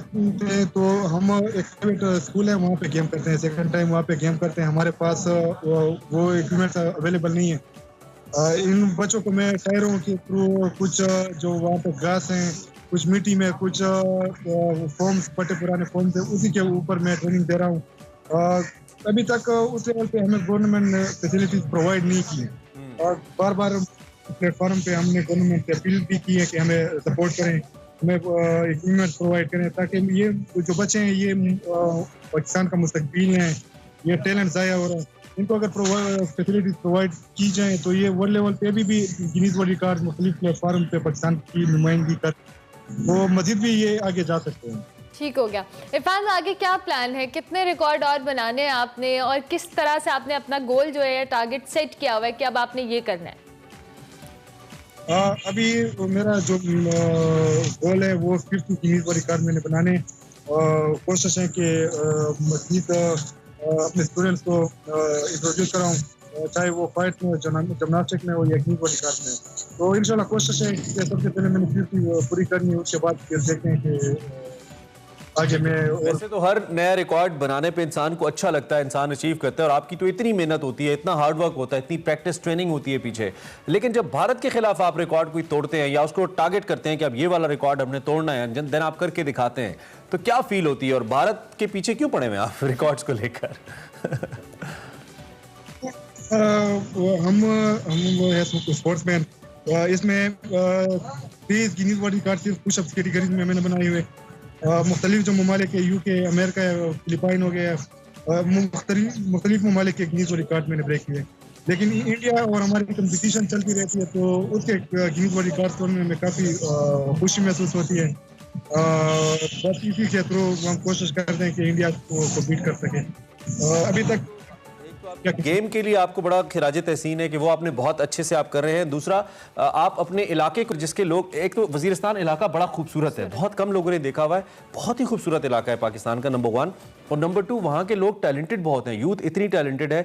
हैं तो हम एक प्राइवेट स्कूल है वहाँ पे गेम करते हैं, सेकंड टाइम वहाँ पे गेम करते हैं। हमारे पास वो इक्विपमेंट अवेलेबल नहीं है। इन बच्चों को मैं टायरों के थ्रू कुछ जो वहाँ पे घास हैं, कुछ मिट्टी में, कुछ फॉर्म्स, फटे पुराने फॉर्म्स है, उसी के ऊपर मैं ट्रेनिंग दे रहा हूँ। अभी तक उस लेवल पे हमें गवर्नमेंट फैसिलिटीज प्रोवाइड नहीं की है और बार बार प्लेटफॉर्म पे हमने गवर्नमेंट से अपील भी की है कि हमें सपोर्ट करें, हमें इक्विपमेंट प्रोवाइड करें ताकि ये जो बच्चे हैं ये पाकिस्तान का मुस्तकबिल हैं, ये टैलेंट ज़ाया हो रहा है। इनको अगर फैसिलिटीज प्रोवाइड की जाए तो ये वर्ल्ड लेवल पे भी गिनीज वर्ल्ड रिकॉर्ड मुख्तलिफ प्लेटफॉर्म पे पाकिस्तान की नुमाइंदगी कर वो मजीद भी ये आगे जा सकते हैं। ठीक हो गया। इरफान, आगे क्या प्लान है? कितने रिकॉर्ड और बनाने हैं आपने और किस तरह से आपने अपना गोल जो है टारगेट सेट किया हुआ है कि अब आपने ये करना है? अभी मेरा जो गोल है वो 50 गिनीज वर्ल्ड रिकॉर्ड मैंने बनाने कोशिश है कि मजीद अपने स्टूडेंट्स को इंट्रोड्यूस कराऊं, चाहे वो फाइट में, जिम्नास्टिक में हो या गिनीज वर्ल्ड रिकॉर्ड में। तो इंशाल्लाह कोशिश है कि सबसे पहले मैंने 50 पूरी करनी है, उसके बाद फिर देखते हैं कि आगे मैं वैसे तो हर नया रिकॉर्ड बनाने पे इंसान को अच्छा लगता है, इंसान अचीव करता है, और आपकी तो इतनी मेहनत होती है, इतना हार्ड वर्क होता है, इतनी प्रैक्टिस ट्रेनिंग होती है पीछे। लेकिन जब भारत के खिलाफ आप रिकॉर्ड कोई तोड़ते हैं या उसको टारगेट करते हैं कि अब ये वाला रिकॉर्ड हमने तोड़ना है, देन आप करके दिखाते हैं, तो क्या फील होती है? और भारत के पीछे क्यों पड़े हुए आप रिकॉर्ड्स को लेकर? हम स्पोर्ट्समैन, इसमें 30 गिनीज वर्ल्ड रिकॉर्ड सिर्फ पुशअप्स कैटेगरी में मैंने बनाए हुए। मुख्तलिफ जो ममालिक है, यूके, अमेरिका, फिलिपाइन हो गया, मुख्तलिफ ममालिक के गिनीज वर्ल्ड रिकॉर्ड मैंने ब्रेक किए। लेकिन इंडिया और हमारी कंपटीशन चलती रहती है, तो उसके गिनीज वर्ल्ड रिकॉर्ड तोड़ने में काफ़ी खुशी महसूस होती है। बस इसी के थ्रू हम कोशिश करते हैं कि इंडिया को बीट कर सके। अभी तक गेम के लिए आपको बड़ा खिराज तहसीन है कि वो आपने बहुत अच्छे से आप कर रहे हैं। दूसरा, आप अपने इलाके को, जिसके लोग, एक तो वजीरिस्तान इलाका बड़ा खूबसूरत है, बहुत कम लोगों ने देखा हुआ है, बहुत ही खूबसूरत इलाका है पाकिस्तान का, नंबर 1। और नंबर 2, वहाँ के लोग टैलेंटेड बहुत हैं, यूथ इतनी टैलेंटेड है।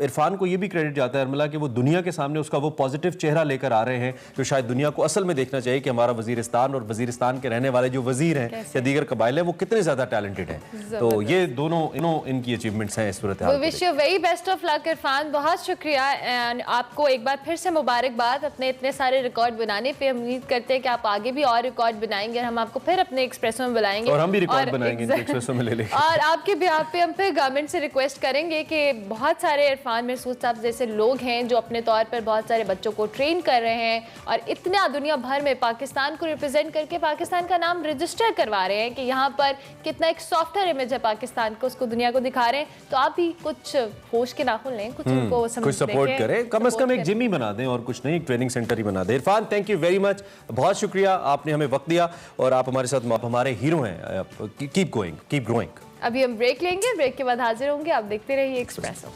इरफान को ये भी क्रेडिट जाता है अरमला कि वो दुनिया के सामने उसका वो पॉजिटिव चेहरा लेकर आ रहे हैं, जो शायद दुनिया को असल में देखना चाहिए कि हमारा वजीरिस्तान और वजीरिस्तान के रहने वाले जो वजीर हैं या दीगर कबाइल हैं वो कितने ज़्यादा टैलेंटेड हैं। तो ये दोनों इनकी अचीवमेंट्स हैं इस सूरत हाल। Wish you very best of luck Irfan, बहुत शुक्रिया। एंड आपको एक बार फिर से मुबारकबाद अपने इतने सारे रिकॉर्ड बनाने पे। उम्मीद करते हैं कि आप आगे भी और रिकॉर्ड बनाएंगे, हम आपको फिर अपने एक्सप्रेसो में बुलाएंगे और हम भी रिकॉर्ड बनाएंगे एक्सप्रेसो में ले लेंगे। और आपके बिहाफ पे हम फिर गवर्नमेंट से रिक्वेस्ट करेंगे कि बहुत सारे इरफान महसूस साहब जैसे लोग हैं जो अपने तौर पर बहुत सारे बच्चों को ट्रेन कर रहे हैं और इतना दुनिया भर में पाकिस्तान को रिप्रेजेंट करके पाकिस्तान का नाम रजिस्टर करवा रहे हैं कि यहाँ पर कितना एक सॉफ्टवेयर इमेज है पाकिस्तान को, उसको दुनिया को दिखा रहे हैं। तो आप भी कुछ होश के नाखुन लें, कुछ उनको कुछ सपोर्ट करें, कम से कम एक जिम ही बना दें और कुछ नहीं, एक ट्रेनिंग सेंटर ही बना दें। Irfan, thank you very much, बहुत शुक्रिया, आपने हमें वक्त दिया और आप हमारे साथ, आप हमारे हीरो हैं। Keep going, keep growing. अभी हम ब्रेक लेंगे, ब्रेक के बाद हाजिर होंगे, आप देखते रहिए espresso.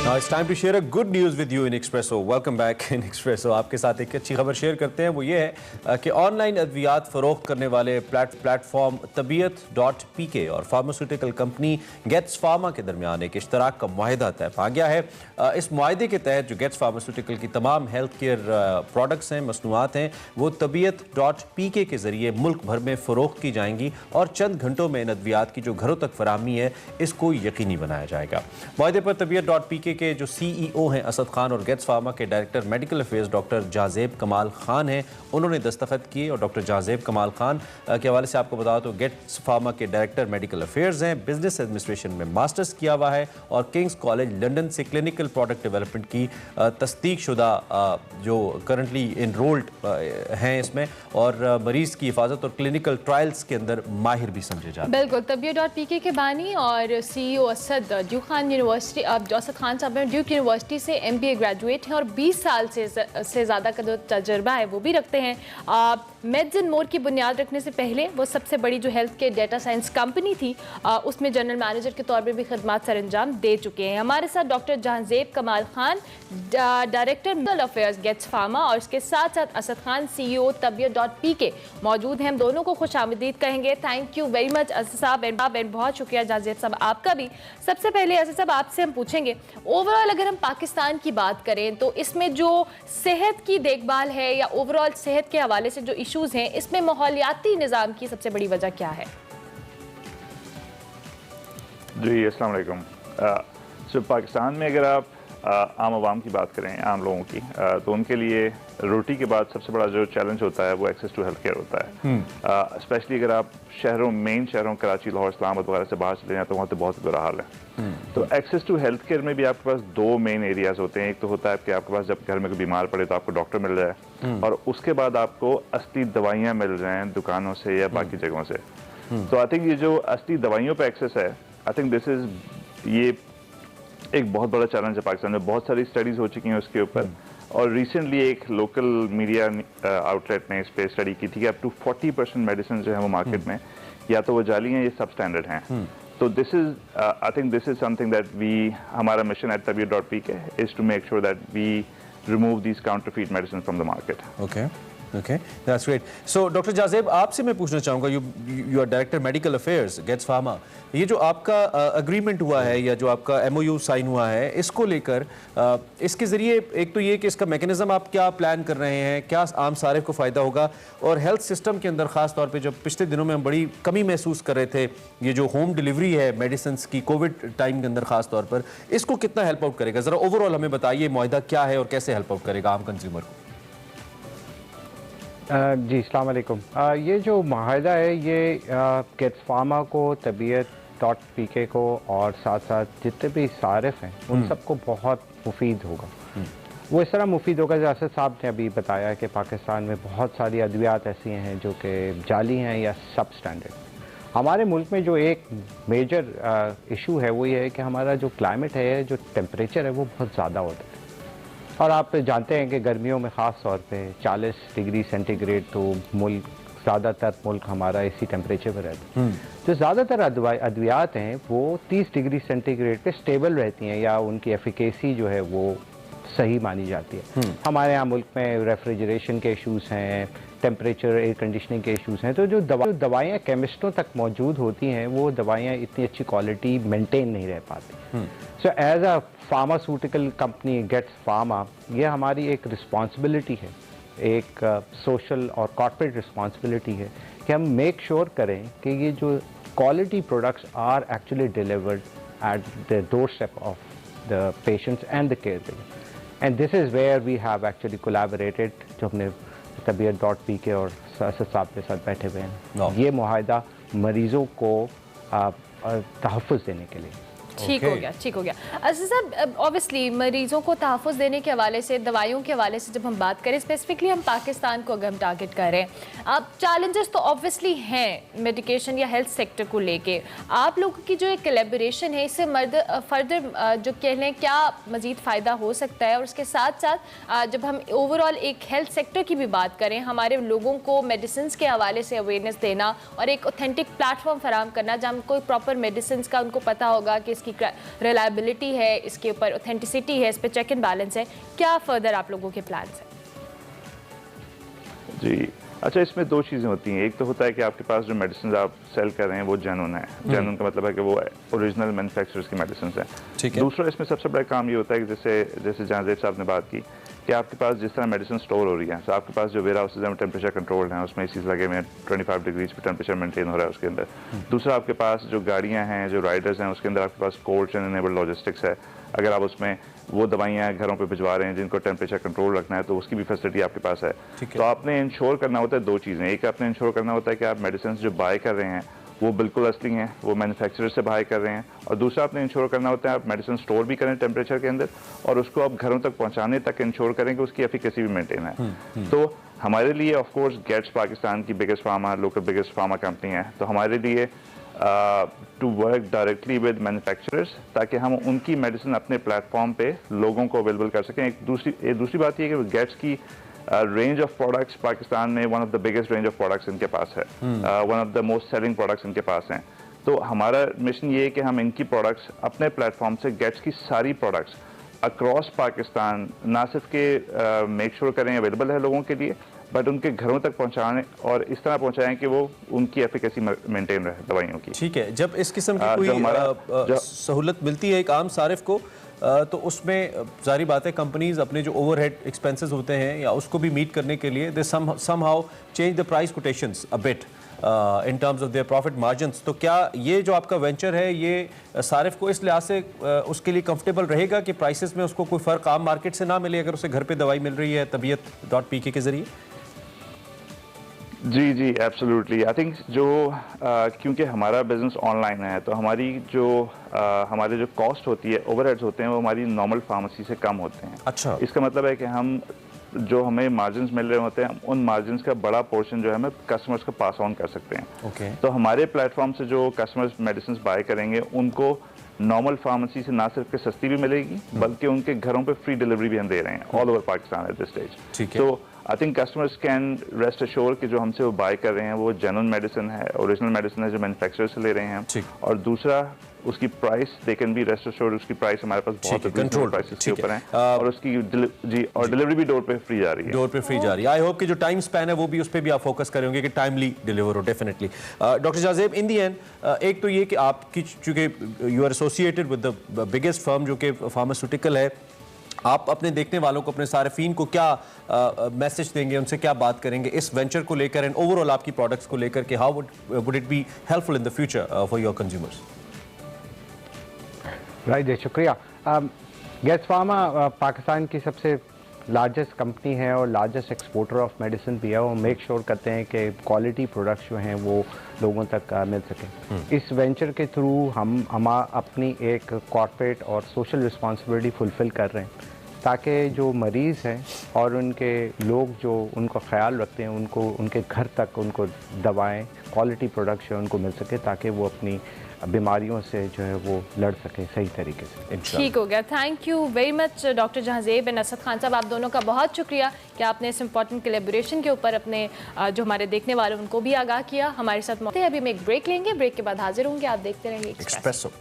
Now it's time to share a good news with you in Expresso. Welcome back in Expresso. आपके साथ एक अच्छी खबर शेयर करते हैं, वो ये है कि ऑनलाइन अद्वियात फ़रोख्त करने वाले प्लेटफॉर्म तबीयत.pk और फार्मास्यूटिकल कंपनी गेट्स फार्मा के दरमियान एक इश्तराक का मुआहिदा तय पा गया है। इस मुआहिदे के तहत जो गेट्स फार्मास्यूटिकल की तमाम हेल्थ केयर प्रोडक्ट्स हैं, मसनूआत हैं, वो तबीयत.pk के ज़रिए मुल्क भर में फ़रोख्त की जाएंगी और चंद घंटों में इन अद्वियात की जो घरों तक फराहमी है इसको यकीनी बनाया जाएगा। मुआहिदे पर तबीयत.pk के जो CEO हैं असद खान और गेट्स फार्मा के डायरेक्टर मेडिकल अफेयर्स डॉक्टर जाजेब कमाल खान हैं, उन्होंने दस्तखत किए। और डॉक्टर जाजेब कमाल खान के हवाले से आपको बताओ तो गेट्स फार्मा के डायरेक्टर मेडिकल अफेयर्स हैं, बिजनेस एडमिनिस्ट्रेशन में मास्टर्स किया हुआ है और किंग्स कॉलेज लंदन से क्लिनिकल प्रोडक्ट डेवलपमेंट की तस्दीक शुदा जो करंटली इनरोल्ड हैं इसमें, और मरीज की हिफाजत और क्लिनिकल ट्रायल्स के अंदर माहिर भी समझे जाते हैं। बिल्कुल, तबीयत.pk के बानी और CEO Asad Duke Khan university, Asad Khan साहब ड्यूक यूनिवर्सिटी से MBA ग्रेजुएट हैं और 20 साल से ज़्यादा का जो तजर्बा है वो भी रखते हैं। मेड्स एंड मोर की बुनियाद रखने से पहले वो सबसे बड़ी जो health care data science company थी उसमें जनरल मैनेजर के तौर पर भी खदमात सर अंजाम दे चुके हैं। हमारे साथ डॉक्टर जाजेब Kamal Khan, director medical affairs Getz Pharma, और इसके साथ साथ असद खान CEO तबीयत.pk मौजूद हैं। हम दोनों को खुशामदीद कहेंगे। Thank you very much Asad साहब एंड बहुत शुक्रिया जाजेब साहब आपका भी। सबसे पहले असद साहब आपसे हम पूछेंगे, ओवरऑल अगर हम पाकिस्तान की बात करें तो इसमें जो सेहत की देखभाल है या ओवरऑल सेहत के हवाले से जो इश्यूज हैं, इसमें माहौलियाती निज़ाम की सबसे बड़ी वजह क्या है? जी अस्सलाम वालेकुम। तो पाकिस्तान में अगर आप आम आवाम की बात करें, आम लोगों की, तो उनके लिए रोटी के बाद सबसे बड़ा जो चैलेंज होता है वो एक्सेस टू हेल्थ केयर होता है। स्पेशली अगर आप मेन शहरों कराची, लाहौर, इस्लामाबाद वगैरह से बाहर चले जाएं तो वहाँ तो बहुत बुरा हाल है। तो एक्सेस टू हेल्थ केयर में भी आपके पास 2 मेन एरियाज होते हैं। एक तो होता है कि आपके पास जब घर में कोई बीमार पड़े तो आपको डॉक्टर मिल जाए, और उसके बाद आपको असली दवाइयाँ मिल जाएँ दुकानों से या बाकी जगहों से। तो आई थिंक ये जो असली दवाइयों पर एक्सेस है, आई थिंक ये एक बहुत बड़ा चैलेंज है पाकिस्तान में। बहुत सारी स्टडीज हो चुकी हैं उसके ऊपर, और रिसेंटली एक लोकल मीडिया आउटलेट ने इस पर स्टडी की थी कि अप टू 40% मेडिसिन जो है वो मार्केट में या तो वो जाली हैं या सब स्टैंडर्ड हैं। तो this is I think this is something that हमारा मिशन एट तबीयत.pk is to make sure that we remove these counterfeit medicine from the market. Okay, Okay, that's great. So, Dr. Jazeb, आपसे मैं पूछना चाहूँगा, you are Director Medical Affairs, Getz Pharma. ये जो आपका अग्रीमेंट हुआ है या जो आपका MOU साइन हुआ है, इसको लेकर इसके ज़रिए एक तो ये कि इसका मैकेनिज़्म आप क्या प्लान कर रहे हैं, क्या आम सारिफ को फ़ायदा होगा, और हेल्थ सिस्टम के अंदर ख़ास तौर पे जब पिछले दिनों में हम बड़ी कमी महसूस कर रहे थे, ये जो होम डिलीवरी है मेडिसिन की कोविड टाइम के अंदर ख़ास तौर पर, इसको कितना हेल्प आउट करेगा? ज़रा ओवरऑल हमें बताइए मुआहिदा क्या है और कैसे हेल्प आउट करेगा आम कंज्यूमर को। जी अस्सलाम वालेकुम। ये जो माहिदा है ये गेट्स फार्मा को, तबीयत.pk को और साथ साथ जितने भी सारिफ हैं उन सबको बहुत मुफीद होगा। वो इस तरह मुफीद होगा जैसे साहब ने अभी बताया कि पाकिस्तान में बहुत सारी अद्वियात ऐसी हैं जो कि जाली हैं या सब स्टैंडर्ड। हमारे मुल्क में जो एक मेजर इशू है वो ये है कि हमारा जो क्लाइमेट है, जो टेम्परेचर है वो बहुत ज़्यादा होता है, और आप जानते हैं कि गर्मियों में ख़ास तौर पे 40 डिग्री सेंटीग्रेड तो मुल्क, ज़्यादातर मुल्क हमारा इसी टेम्परेचर पर रहता है। जो ज़्यादातर अद्वियात हैं वो 30 डिग्री सेंटीग्रेड पे स्टेबल रहती हैं या उनकी एफिकेसी जो है वो सही मानी जाती है। हमारे यहाँ मुल्क में रेफ्रिजरेशन के इशूज़ हैं, टेम्परेचर, एयर कंडीशनिंग के इशूज़ हैं, तो जो दवाइयाँ केमिस्टों तक मौजूद होती हैं वो दवाइयाँ इतनी अच्छी क्वालिटी मेंटेन नहीं रह पाती। So as a pharmaceutical company Getz Pharma, ये हमारी एक रिस्पॉन्सिबिलिटी है, एक सोशल और कॉर्पोरेट रिस्पॉन्सिबिलिटी है कि हम मेक श्योर करें कि ये जो quality products are actually delivered at the doorstep of the patients and the caretaker. And this is where we have actually collaborated, जो हमने तबीयत.pk और असद साहब के साथ बैठे हुए हैं। ये मुआहिदा मरीज़ों को तहफ़्फ़ुज़ देने के लिए। ठीक हो गया, ठीक हो गया। असद साहब, ऑब्वियसली मरीज़ों को तहफ़्फ़ुज़ देने के हवाले से, दवाइयों के हवाले से जब हम बात करें, स्पेसिफिकली हम पाकिस्तान को अगर हम टारगेट कर रहे हैं, अब चैलेंजेस तो ऑब्वियसली हैं मेडिकेशन या हेल्थ सेक्टर को लेके। आप लोगों की जो एक कोलैबोरेशन है, इससे फर्दर जो कह लें क्या मज़ीद फ़ायदा हो सकता है, और उसके साथ साथ जब हम ओवरऑल एक हेल्थ सेक्टर की भी बात करें, हमारे लोगों को मेडिसिन के हवाले से अवेयरनेस देना और एक ऑथेंटिक प्लेटफॉर्म फराहम करना जहाँ कोई प्रॉपर मेडिसिन का उनको पता होगा कि रिलायबिलिटी है, इसके ऊपर ऑथेंटिसिटी है, इस पे चेक एंड बैलेंस है, क्या फर्दर आप लोगों के प्लान्स हैं? जी अच्छा, इसमें दो चीज़ें होती हैं। एक तो होता है कि आपके पास जो मेडिसिन आप सेल कर रहे हैं वो जेन्युइन है। जेन्युइन का मतलब है कि वो ओरिजिनल मैन्युफैक्चरर्स की मेडिसिन है। दूसरा इसमें सबसे बड़ा काम ये होता है कि जैसे जहांजेब साहब ने बात की कि आपके पास जिस तरह मेडिसिन स्टोर हो रही है, तो आपके पास जो वेयर हाउसेज हैं टेम्परेचर कंट्रोल्ड हैं, उसमें एसीज लगे हुए हैं, 25 डिग्रीज पे टेम्परेचर मेंटेन हो रहा है उसके अंदर। दूसरा आपके पास जो गाड़ियाँ हैं, जो राइडर्स हैं, उसके अंदर आपके पास कोल्ड चेन इनेबल्ड लॉजिस्टिक्स है। अगर आप उसमें वो दवाइयाँ घरों पे भिजवा रहे हैं जिनको टेम्परेचर कंट्रोल रखना है, तो उसकी भी फैसिलिटी आपके पास है। तो आपने इंश्योर करना होता है दो चीज़ें। एक आपने इंश्योर करना होता है कि आप मेडिसिन जो बाय कर रहे हैं वो बिल्कुल असली हैं, वो मैन्युफैक्चरर से बाय कर रहे हैं, और दूसरा आपने इंश्योर करना होता है आप मेडिसिन स्टोर भी करें टेम्परेचर के अंदर, और उसको आप घरों तक पहुंचाने तक इंश्योर करें कि उसकी एफिकेसी भी मेंटेन है। तो हमारे लिए ऑफ कोर्स गेट्स पाकिस्तान की biggest pharma, local biggest pharma company है, तो हमारे लिए to work directly with manufacturers ताकि हम उनकी मेडिसिन अपने प्लेटफॉर्म पे लोगों को अवेलेबल कर सकें। एक दूसरी बात ये कि गेट्स की रेंज ऑफ प्रोडक्ट्स पाकिस्तान में one of the biggest range of products इनके पास है, one of the most selling products इनके पास हैं। तो हमारा मिशन ये है कि हम इनकी प्रोडक्ट्स अपने प्लेटफॉर्म से गेट्स की सारी प्रोडक्ट्स अक्रॉस पाकिस्तान ना सिर्फ के मेक श्योर करें अवेलेबल है लोगों के लिए, बट उनके घरों तक पहुंचाने और इस तरह पहुंचाएं कि वो उनकी एफिकेसी मेंटेन रहे दवाइयों की। ठीक है, जब इस किस्म की कोई सहूलत मिलती है एक आम सारिफ को, तो उसमें सारी बातें कंपनीज अपने जो ओवरहेड एक्सपेंसेस होते हैं या उसको भी मीट करने के लिए दे somehow change the price quotations a bit in terms of their profit margins. तो क्या ये जो आपका वेंचर है ये सारिफ को इस लिहाज से उसके लिए कंफर्टेबल रहेगा कि प्राइसेस में उसको कोई फ़र्क आम मार्केट से ना मिले अगर उसे घर पे दवाई मिल रही है तबीयत.pk के ज़रिए? जी एब्सोल्युटली। आई थिंक जो क्योंकि हमारा बिजनेस ऑनलाइन है, तो हमारी जो हमारे जो कॉस्ट होती है, ओवरहेड्स होते हैं, वो हमारी नॉर्मल फार्मेसी से कम होते हैं। अच्छा, इसका मतलब है कि हम जो हमें मार्जिन्स मिल रहे होते हैं उन मार्जिन्स का बड़ा पोर्शन जो है हमें कस्टमर्स को पास ऑन कर सकते हैं। तो हमारे प्लेटफॉर्म से जो कस्टमर्स मेडिसिन बाय करेंगे उनको नॉर्मल फार्मेसी से ना सिर्फ के सस्ती भी मिलेगी बल्कि उनके घरों पे फ्री डिलीवरी भी हम दे रहे हैं all over Pakistan at this stage. तो I think customers can rest assure कि जो हमसे वो बाय कर रहे हैं वो जेन्युइन मेडिसिन है, ओरिजिनल मेडिसिन है जो मैन्युफैक्चरर से ले रहे हैं। और दूसरा उसकी price they can be rest assured, उसकी प्राइस हमारे पास बहुत कंट्रोल प्राइसेस के ऊपर है और उसकी डिलीवरी भी डोर पे फ्री जा रही है। डोर पे फ्री जा रही है। आई होप कि जो टाइम स्पैन है वो भी उस पर भी आप फोकस करेंगे कि टाइमली डिलीवर हो। डेफिनेटली डॉक्टर जाजेब, इन दी एंड एक तो ये कि आपकी चूंकि you are associated with the biggest firm जो कि फार्मास्यूटिकल है, आप अपने देखने वालों को, अपने सारिफीन को क्या मैसेज देंगे, उनसे क्या बात करेंगे इस वेंचर को लेकर एंड ओवरऑल आपकी प्रोडक्ट्स को लेकर कि how would it be helpful in the future for your consumers? Right, शुक्रिया। गैस फार्मा पाकिस्तान की सबसे लार्जेस्ट कंपनी है और लार्जेस्ट एक्सपोर्टर ऑफ मेडिसिन भी है। वो मेक श्योर करते हैं कि क्वालिटी प्रोडक्ट्स जो हैं वो लोगों तक मिल सकें। इस वेंचर के थ्रू हम अपनी एक कॉर्पोरेट और सोशल रिस्पॉन्सिबिलिटी फुलफ़िल कर रहे हैं ताकि जो मरीज़ हैं और उनके लोग जो उनका ख्याल रखते हैं उनको उनके घर तक उनको दवाएं, क्वालिटी प्रोडक्ट्स उनको मिल सके ताकि वो अपनी बीमारियों से जो है वो लड़ सके सही तरीके से। ठीक हो गया। Thank you very much doctor Jahanzeb and Asad Khan साहब, आप दोनों का बहुत शुक्रिया कि आपने इस इंपॉर्टेंट कोलैबोरेशन के ऊपर अपने जो हमारे देखने वाले उनको भी आगाह किया। हमारे साथ मौजूद हैं। अभी हम एक ब्रेक लेंगे, ब्रेक के बाद हाजिर होंगे। आप देखते रहेंगे Expresso.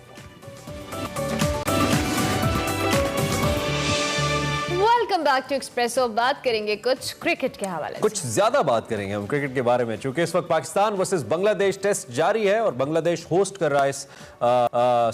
Welcome back to Expresso. बात करेंगे कुछ क्रिकेट के हवाले से। कुछ ज्यादा बात करेंगे हम क्रिकेट के बारे में, चूंकि इस वक्त पाकिस्तान वर्सेस बांग्लादेश टेस्ट जारी है और बांग्लादेश होस्ट कर रहा है इस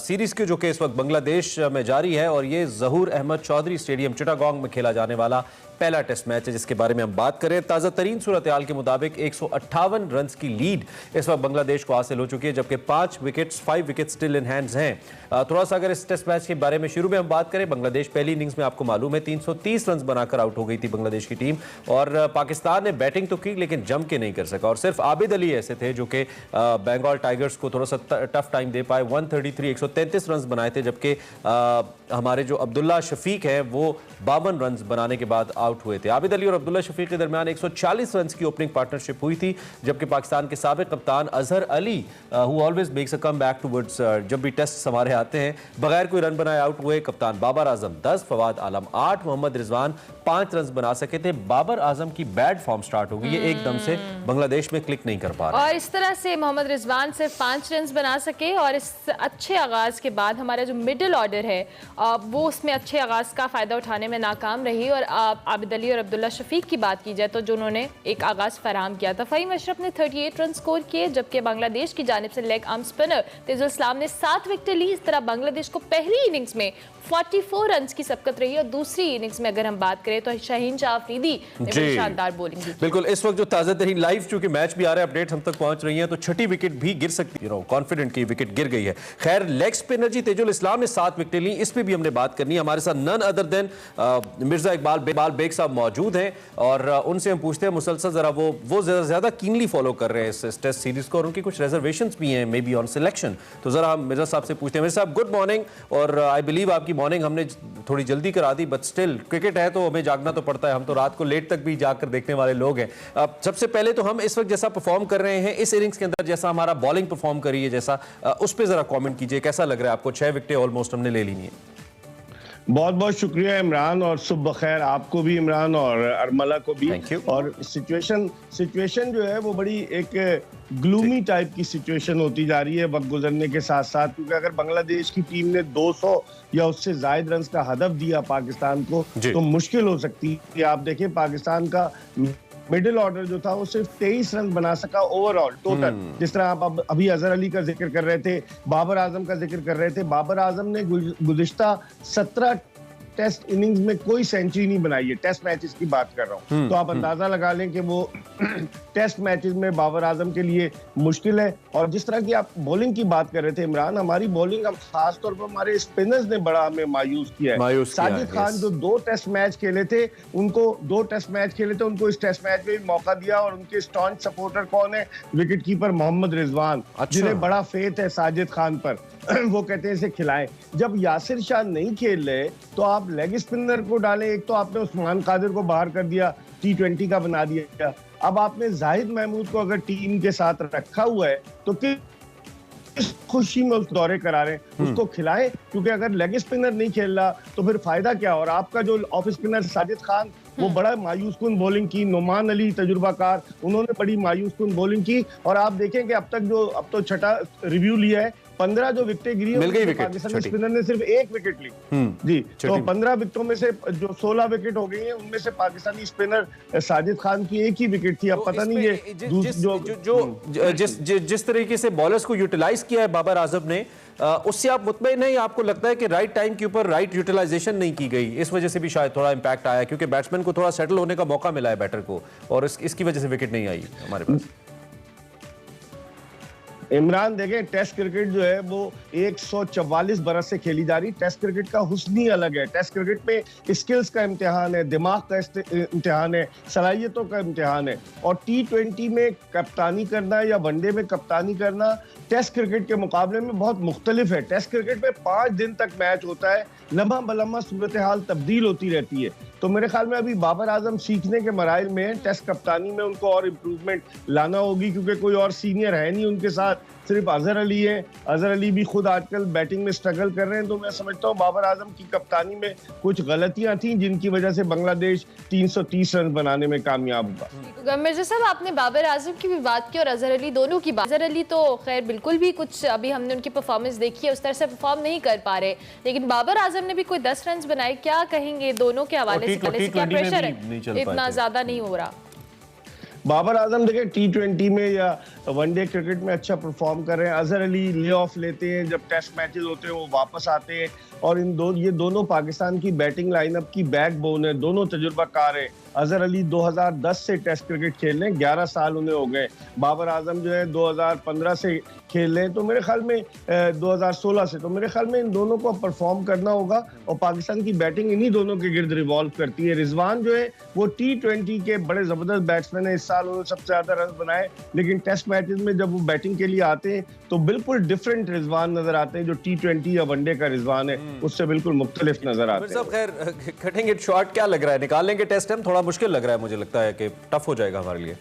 सीरीज के, जो कि इस वक्त बांग्लादेश में जारी है और ये जहूर अहमद चौधरी स्टेडियम चिटागोंग में खेला जाने वाला पहला टेस्ट मैच है जिसके बारे में हम बात करें। ताज़ा तरीन सूरत हाल के मुताबिक 158 रन की लीड इस वक्त बांग्लादेश को हासिल हो चुकी है, जबकि 5 विकेट स्टिल इन हैंड्स हैं। थोड़ा सा अगर इस टेस्ट मैच के बारे में शुरू में हम बात करें, बांग्लादेश पहली इनिंग्स में आपको मालूम है 330 रन बनाकर आउट हो गई थी बांग्लादेश की टीम और पाकिस्तान ने बैटिंग तो की लेकिन जम के नहीं कर सका और सिर्फ आबिद अली ऐसे थे जो कि बंगाल टाइगर्स को थोड़ा सा टफ टाइम दे पाए। 133 रन बनाए थे, जबकि हमारे जो अब्दुल्ला शफीक है वो 52 रन बनाने के बाद आउट हुए थे। आबिद अली और अब्दुल्ला शफीक के दरमियान 140 रन की ओपनिंग पार्टनरशिप हुई थी, जबकि पाकिस्तान के साबिक कप्तान Azhar Ali who always makes a come back towards, जब भी टेस्ट हमारे आते हैं बगैर कोई रन बनाए आउट हुए। कप्तान बाबर आजम 10, फवाद आलम 8, मोहम्मद रिजवान 5 रन बना सके थे। बाबर आजम की बैड फॉर्म स्टार्ट हो गई है, एकदम से बांग्लादेश में क्लिक नहीं कर पा रहा और इस तरह से मोहम्मद रिजवान सिर्फ 5 रन बना सके और इस अच्छे आगाज के बाद हमारा जो मिडिल ऑर्डर है वो उसमें अच्छे आगाज का फायदा उठाने में नाकाम रही। और आबिद अली और अब्दुल्ला शफीक की बात की जाए तो जो उन्होंने एक आगाज फराहम किया था। फ़हीम अशरफ ने 38 रन स्कोर किए, जबकि बांग्लादेश की जानिब से लेग आर्म स्पिनर तेजुल इस्लाम ने 7 विकेट ली। इस तरह बांग्लादेश को पहली इनिंग्स में 44 रन की सबकत रही और दूसरी इनिंग्स में अगर हम बात करें तो शाहीन शाह अफरीदी ने बड़ी शानदार बॉलिंग की। बिल्कुल, इस वक्त जो ताज़ा तरीन लाइव चूंकि मैच भी आ रहा है, अपडेट हम तक पहुंच रही है तो छठी विकेट भी गिर सकती है। कॉन्फिडेंट की विकेट गिर गई है। खैर, लेग स्पिनर जी तेजुल इस्लाम ने 7 विकेट ली, इस पर भी हमने बात करनी है। हमारे साथ none other than Mirza Iqbal Baig sahab मौजूद हैं और उनसे हम पूछते हैं मुसलसल जरा वो ज्यादा कीनली फॉलो कर रहे हैं इस टेस्ट सीरीज को और उनकी कुछ रिजर्वेशंस भी हैं मे बी ऑन सिलेक्शन। तो जरा हम मिर्जा साहब से पूछते हैं। मिर्जा साहब, गुड मॉर्निंग। और आई बिलीव आपकी मॉर्निंग हमने थोड़ी जल्दी करा दी, बट स्टिल क्रिकेट है तो हमें जागना तो पड़ता है। हम तो रात को लेट तक भी जाकर देखने वाले लोग हैं। सबसे पहले तो हम इस वक्त जैसा परफॉर्म कर रहे हैं इस इनिंग्स के अंदर, जैसा हमारा बॉलिंग परफॉर्म करी है जैसा, उस पर जरा कमेंट कीजिए, कैसा लग रहा है आपको? 6 विकेटें ऑलमोस्ट हमने ले ली है। बहुत बहुत शुक्रिया इमरान और सुबह खैर आपको भी इमरान और अरमला को भी। और सिचुएशन जो है वो बड़ी एक ग्लूमी टाइप की सिचुएशन होती जा रही है वक्त गुजरने के साथ साथ, क्योंकि अगर बांग्लादेश की टीम ने 200 या उससे ज्यादा रन का हदफ दिया पाकिस्तान को तो मुश्किल हो सकती है। आप देखें पाकिस्तान का मिडिल ऑर्डर जो था वो सिर्फ 23 रन बना सका ओवरऑल टोटल। जिस तरह आप अभी अजहर अली का जिक्र कर रहे थे, बाबर आजम का जिक्र कर रहे थे, बाबर आजम ने गुज़िश्ता 17 टेस्ट इनिंग्स में कोई सेंचुरी नहीं बनाई है। टेस्ट मैचेस की बात कर रहा हूँ, तो आप अंदाजा लगा लें कि वो टेस्ट मैचेस में बाबर आजम के लिए मुश्किल है। और जिस तरह की आप बॉलिंग की बात कर रहे थे इमरान, हमारी बॉलिंग अब खास तौर पर हमारे स्पिनर्स ने बड़ा हमें मायूस किया है। साजिद खान जो 2 टेस्ट मैच खेले थे उनको इस टेस्ट मैच में भी मौका दिया और उनके स्टॉन्च सपोर्टर कौन है? विकेट कीपर मोहम्मद रिजवान, जिन्हें बड़ा फेथ है साजिद खान पर। वो कहते हैं इसे खिलाएं। जब यासिर शाह नहीं खेल रहे तो आप लेग स्पिनर को डालें। एक तो आपने उस्मान कादिर को बाहर कर दिया, T20 का बना दिया। अब आपने जाहिद महमूद को अगर टीम के साथ रखा हुआ है तो किस खुशी में उस दौरे करा रहे हैं, उसको खिलाएं। क्योंकि अगर लेग स्पिनर नहीं खेल रहा तो फिर फायदा क्या? और आपका जो ऑफ स्पिनर साजिद खान, वो बड़ा मायूस कुन बॉलिंग की। नुमान अली तजुर्बाकार, उन्होंने बड़ी मायूस कुन बॉलिंग की। और आप देखें कि अब तो छठा रिव्यू लिया है 15 जो विकेटें गिरी मिल गई, पाकिस्तानी स्पिनर ने सिर्फ 1 विकेट ली जी। तो 15 विकेटों में से जो 16 विकेट हो गई हैं, उनमें से पाकिस्तानी स्पिनर साजिद खान की 1 ही विकेट थी। अब पता नहीं ये जिस तरीके से बॉलर्स को यूटिलाइज किया है बाबर आजम ने, उससे आप मुतमईन हैं? आपको लगता है कि राइट टाइम के ऊपर राइट यूटिलाइजेशन नहीं की गई, इस वजह से भी शायद थोड़ा इंपैक्ट आया, क्योंकि बैट्समैन को थोड़ा सेटल होने का मौका मिला है बैटर को, और इसकी वजह से विकेट नहीं आई हमारे पास? इमरान देखें, टेस्ट क्रिकेट जो है वो 144 बरस से खेली जा रही। टेस्ट क्रिकेट का हुस्न ही अलग है। टेस्ट क्रिकेट में स्किल्स का इम्तिहान है, दिमाग का इम्तिहान है, सलाहियतों का इम्तिहान है। और T20 में कप्तानी करना या वनडे में कप्तानी करना टेस्ट क्रिकेट के मुकाबले में बहुत मुख्तलिफ है। टेस्ट क्रिकेट में 5 दिन तक मैच होता है, लम्हा बलम्हा सूरत हाल तब्दील होती रहती है। तो मेरे ख्याल में अभी बाबर आजम सीखने के मराइल में, टेस्ट कप्तानी में उनको और इम्प्रूवमेंट लाना होगी, क्योंकि कोई और सीनियर है नहीं उनके साथ, सिर्फ अजहर अली है। अजहर अली भी खुद आजकल बैटिंग में स्ट्रगल कर रहे हैं। तो मैं समझता हूँ बाबर आजम की कप्तानी में कुछ गलतियां थी, जिनकी वजह से बांग्लादेश 330 रन बनाने में कामयाब हुआ। मिर्जा साहब, आपने बाबर आजम की भी बात की और अजहर अली, दोनों की बात। अजहर अली तो खैर बिल्कुल भी कुछ, अभी हमने उनकी परफॉर्मेंस देखी है, उस तरह से परफॉर्म नहीं कर पा रहे, लेकिन बाबर आजम ने भी कोई 10 रन बनाए। क्या कहेंगे दोनों के हवाले से? क्या प्रेशर है, इतना ज्यादा नहीं हो रहा? बाबर आजम देखें T20 में या वनडे क्रिकेट में अच्छा परफॉर्म कर रहे हैं। अजहर अली ले ऑफ लेते हैं, जब टेस्ट मैचेस होते हैं वो वापस आते हैं। और ये दोनों पाकिस्तान की बैटिंग लाइनअप की बैकबोन है, दोनों तजुर्बाकार है। अजहर अली 2010 से टेस्ट क्रिकेट खेल रहे हैं, 11 साल उन्हें हो गए। बाबर आजम जो है 2015 से खेल रहे हैं, तो मेरे ख्याल में 2016 से, तो मेरे ख्याल में इन दोनों को परफॉर्म करना होगा। और पाकिस्तान की बैटिंग इन्हीं दोनों के गिर्द रिवॉल्व करती है। रिजवान जो है वो T20 के बड़े जबरदस्त बैट्समैन है, इस साल उन्होंने सबसे ज्यादा रन बनाए, लेकिन टेस्ट मैचेस में जब वो बैटिंग के लिए आते हैं तो बिल्कुल डिफरेंट रिजवान नजर आते हैं। जो T20 या वनडे का रिजवान है उससे बिल्कुल मुख्तलिफ नजर आते हैं। खैर, कटिंग इट शॉर्ट, क्या लग रहा है, निकाल लेंगे टेस्ट टाइम? थोड़ा मुश्किल लग रहा है, मुझे लगता है कि टफ हो जाएगा हमारे लिए।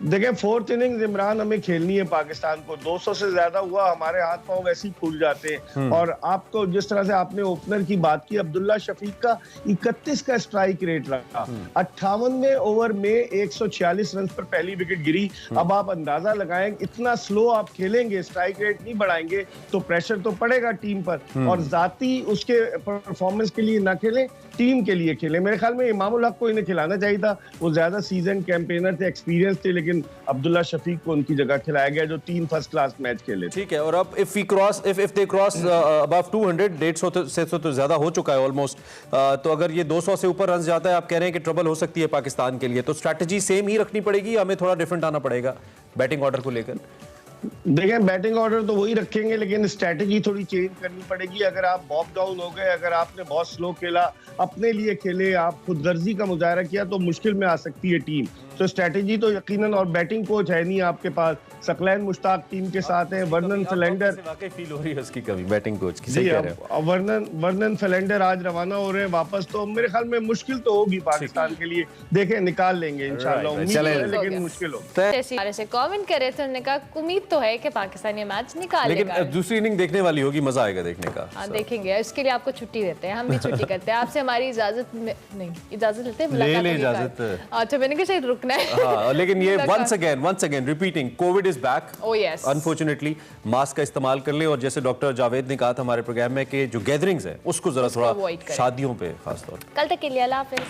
देखिए, 4th इनिंग्स इमरान हमें खेलनी है पाकिस्तान को। 200 से ज्यादा हुआ, हमारे हाथ पांव वैसे ही फूल जाते हैं। और आपको जिस तरह से आपने ओपनर की बात की, अब्दुल्ला शफीक का 31 का स्ट्राइक रेट रहा, 58वें ओवर में 146 रन पर पहली विकेट गिरी। अब आप अंदाजा लगाएं, इतना स्लो आप खेलेंगे, स्ट्राइक रेट नहीं बढ़ाएंगे तो प्रेशर तो पड़ेगा टीम पर। और जाती उसके परफॉर्मेंस के लिए ना खेलें, टीम के लिए खेलें। मेरे ख्याल में इमामुल हक को इन्हें खिलाना चाहिए था, वो ज्यादा सीजन कैंपेनर थे, एक्सपीरियंस थे, लेकिन अब्दुल्ला शफीक को उनकी जगह खिलाया गया जो 3 फर्स्ट क्लास मैच खेले। ठीक है, और अब इफ दे क्रॉस अबव 200, 150 से तो ज्यादा हो चुका है ऑलमोस्ट, तो अगर ये 200 से ऊपर रन जाता है, आप कह रहे हैं कि ट्रबल हो सकती है पाकिस्तान के लिए, तो स्ट्रैटेजी सेम ही रखनी पड़ेगी, हमें थोड़ा डिफरेंट आना पड़ेगा बैटिंग ऑर्डर को लेकर? देखें, बैटिंग ऑर्डर तो वही रखेंगे, लेकिन स्ट्रैटेजी थोड़ी चेंज करनी पड़ेगी। अगर आप बॉब डाउन हो गए, अगर आपने बहुत स्लो खेला, अपने लिए खेले, आप खुदगर्जी का मुजाहरा किया, तो मुश्किल में आ सकती है टीम। तो स्ट्रैटेजी तो यकीनन, और बैटिंग कोच है नहीं आपके पास, सकलैन मुश्ताक टीम के साथ है, वर्नन फिलेंडर वाकई फील हो रही है उसकी कमी, बैटिंग कोच की। जी, वर्नन फिलेंडर आज रवाना हो रहे हैं वापस, तो मेरे ख्याल में मुश्किल तो होगी पाकिस्तान के लिए। देखें, निकाल लेंगे इंशाल्लाह, उम्मीद है, लेकिन मुश्किल हो। जैसे कमेंट करे थे, उन्होंने कहा उम्मीद तो है कि पाकिस्तान ये मैच निकालेगा, लेकिन दूसरी इनिंग देखने वाली होगी, मजा आएगा देखने का। हाँ, देखेंगे, इसके लिए आपको छुट्टी देते हैं, हम भी छुट्टी करते हैं। आपसे हमारी इजाजत नहीं, इजाजत लेते हैं, ले इजाजत। अच्छा, मैंने कहा शायद रुकना है। हाँ, लेकिन ये once again repeating, COVID is back. Oh yes. Unfortunately, mask का इस्तेमाल कर ले, और जैसे डॉक्टर जावेद ने कहा था हमारे प्रोग्राम में कि जो गैदरिंग्स है उसको जरा थोड़ा शादियों पे खास तौर। कल तक के लिए अल्लाह हाफिज़।